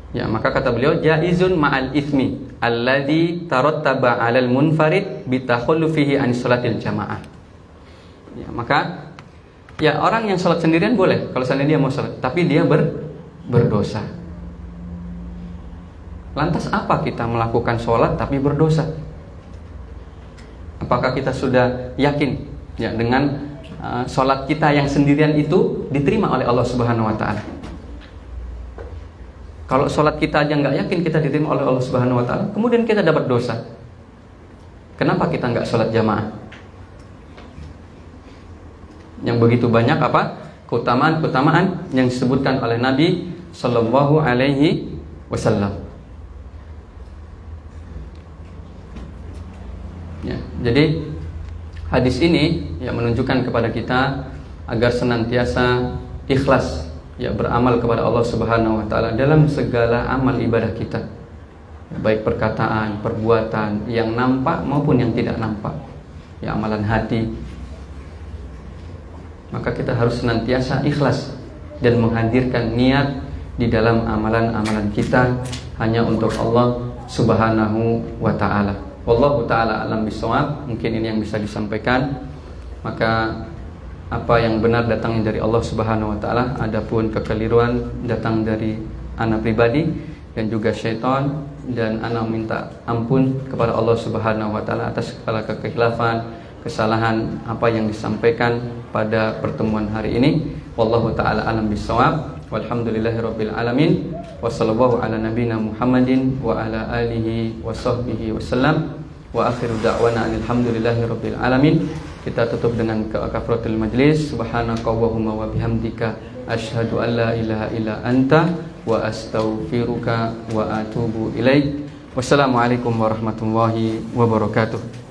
Speaker 1: Ya, maka kata beliau jaizun ma'al ithmi alladzi tarattaba 'alal munfarid bitakhullufihi an sholatil jamaah. Ya, maka ya orang yang sholat sendirian boleh kalau seandainya dia mau sholat, tapi dia berdosa. Lantas apa kita melakukan sholat tapi berdosa? Apakah kita sudah yakin ya dengan sholat kita yang sendirian itu diterima oleh Allah Subhanahu wa taala? Kalau sholat kita aja nggak yakin kita diterima oleh Allah Subhanahu wa taala, kemudian kita dapat dosa. Kenapa kita nggak sholat jamaah? Yang begitu banyak apa? Keutamaan-keutamaan yang disebutkan oleh Nabi Sallallahu Alaihi Wasallam. Ya, jadi hadis ini ya menunjukkan kepada kita agar senantiasa ikhlas ya beramal kepada Allah Subhanahu wa taala dalam segala amal ibadah kita, ya, baik perkataan, perbuatan yang nampak maupun yang tidak nampak, ya amalan hati. Maka kita harus senantiasa ikhlas dan menghadirkan niat di dalam amalan-amalan kita hanya untuk Allah Subhanahu wa taala. Wallahu taala alam bisawab. Mungkin ini yang bisa disampaikan. Maka apa yang benar datangnya dari Allah Subhanahu wa taala, adapun kekeliruan datang dari ana pribadi dan juga syaitan, dan ana minta ampun kepada Allah Subhanahu wa taala atas segala kekhilafan, kesalahan apa yang disampaikan pada pertemuan hari ini. Wallahu taala alam bisawab. Walhamdulillahirabbil alamin. Wassallallahu ala nabiyyina Muhammadin wa ala alihi wa sahbihi wasallam. Wa akhiru da'wana alhamdulillahirabbil alamin. Kita tutup dengan kafaratul majlis. Subhanakallahumma wa bihamdika asyhadu an la ilaha illa anta wa astaghfiruka wa atubu ilaik. Wassalamualaikum warahmatullahi wabarakatuh.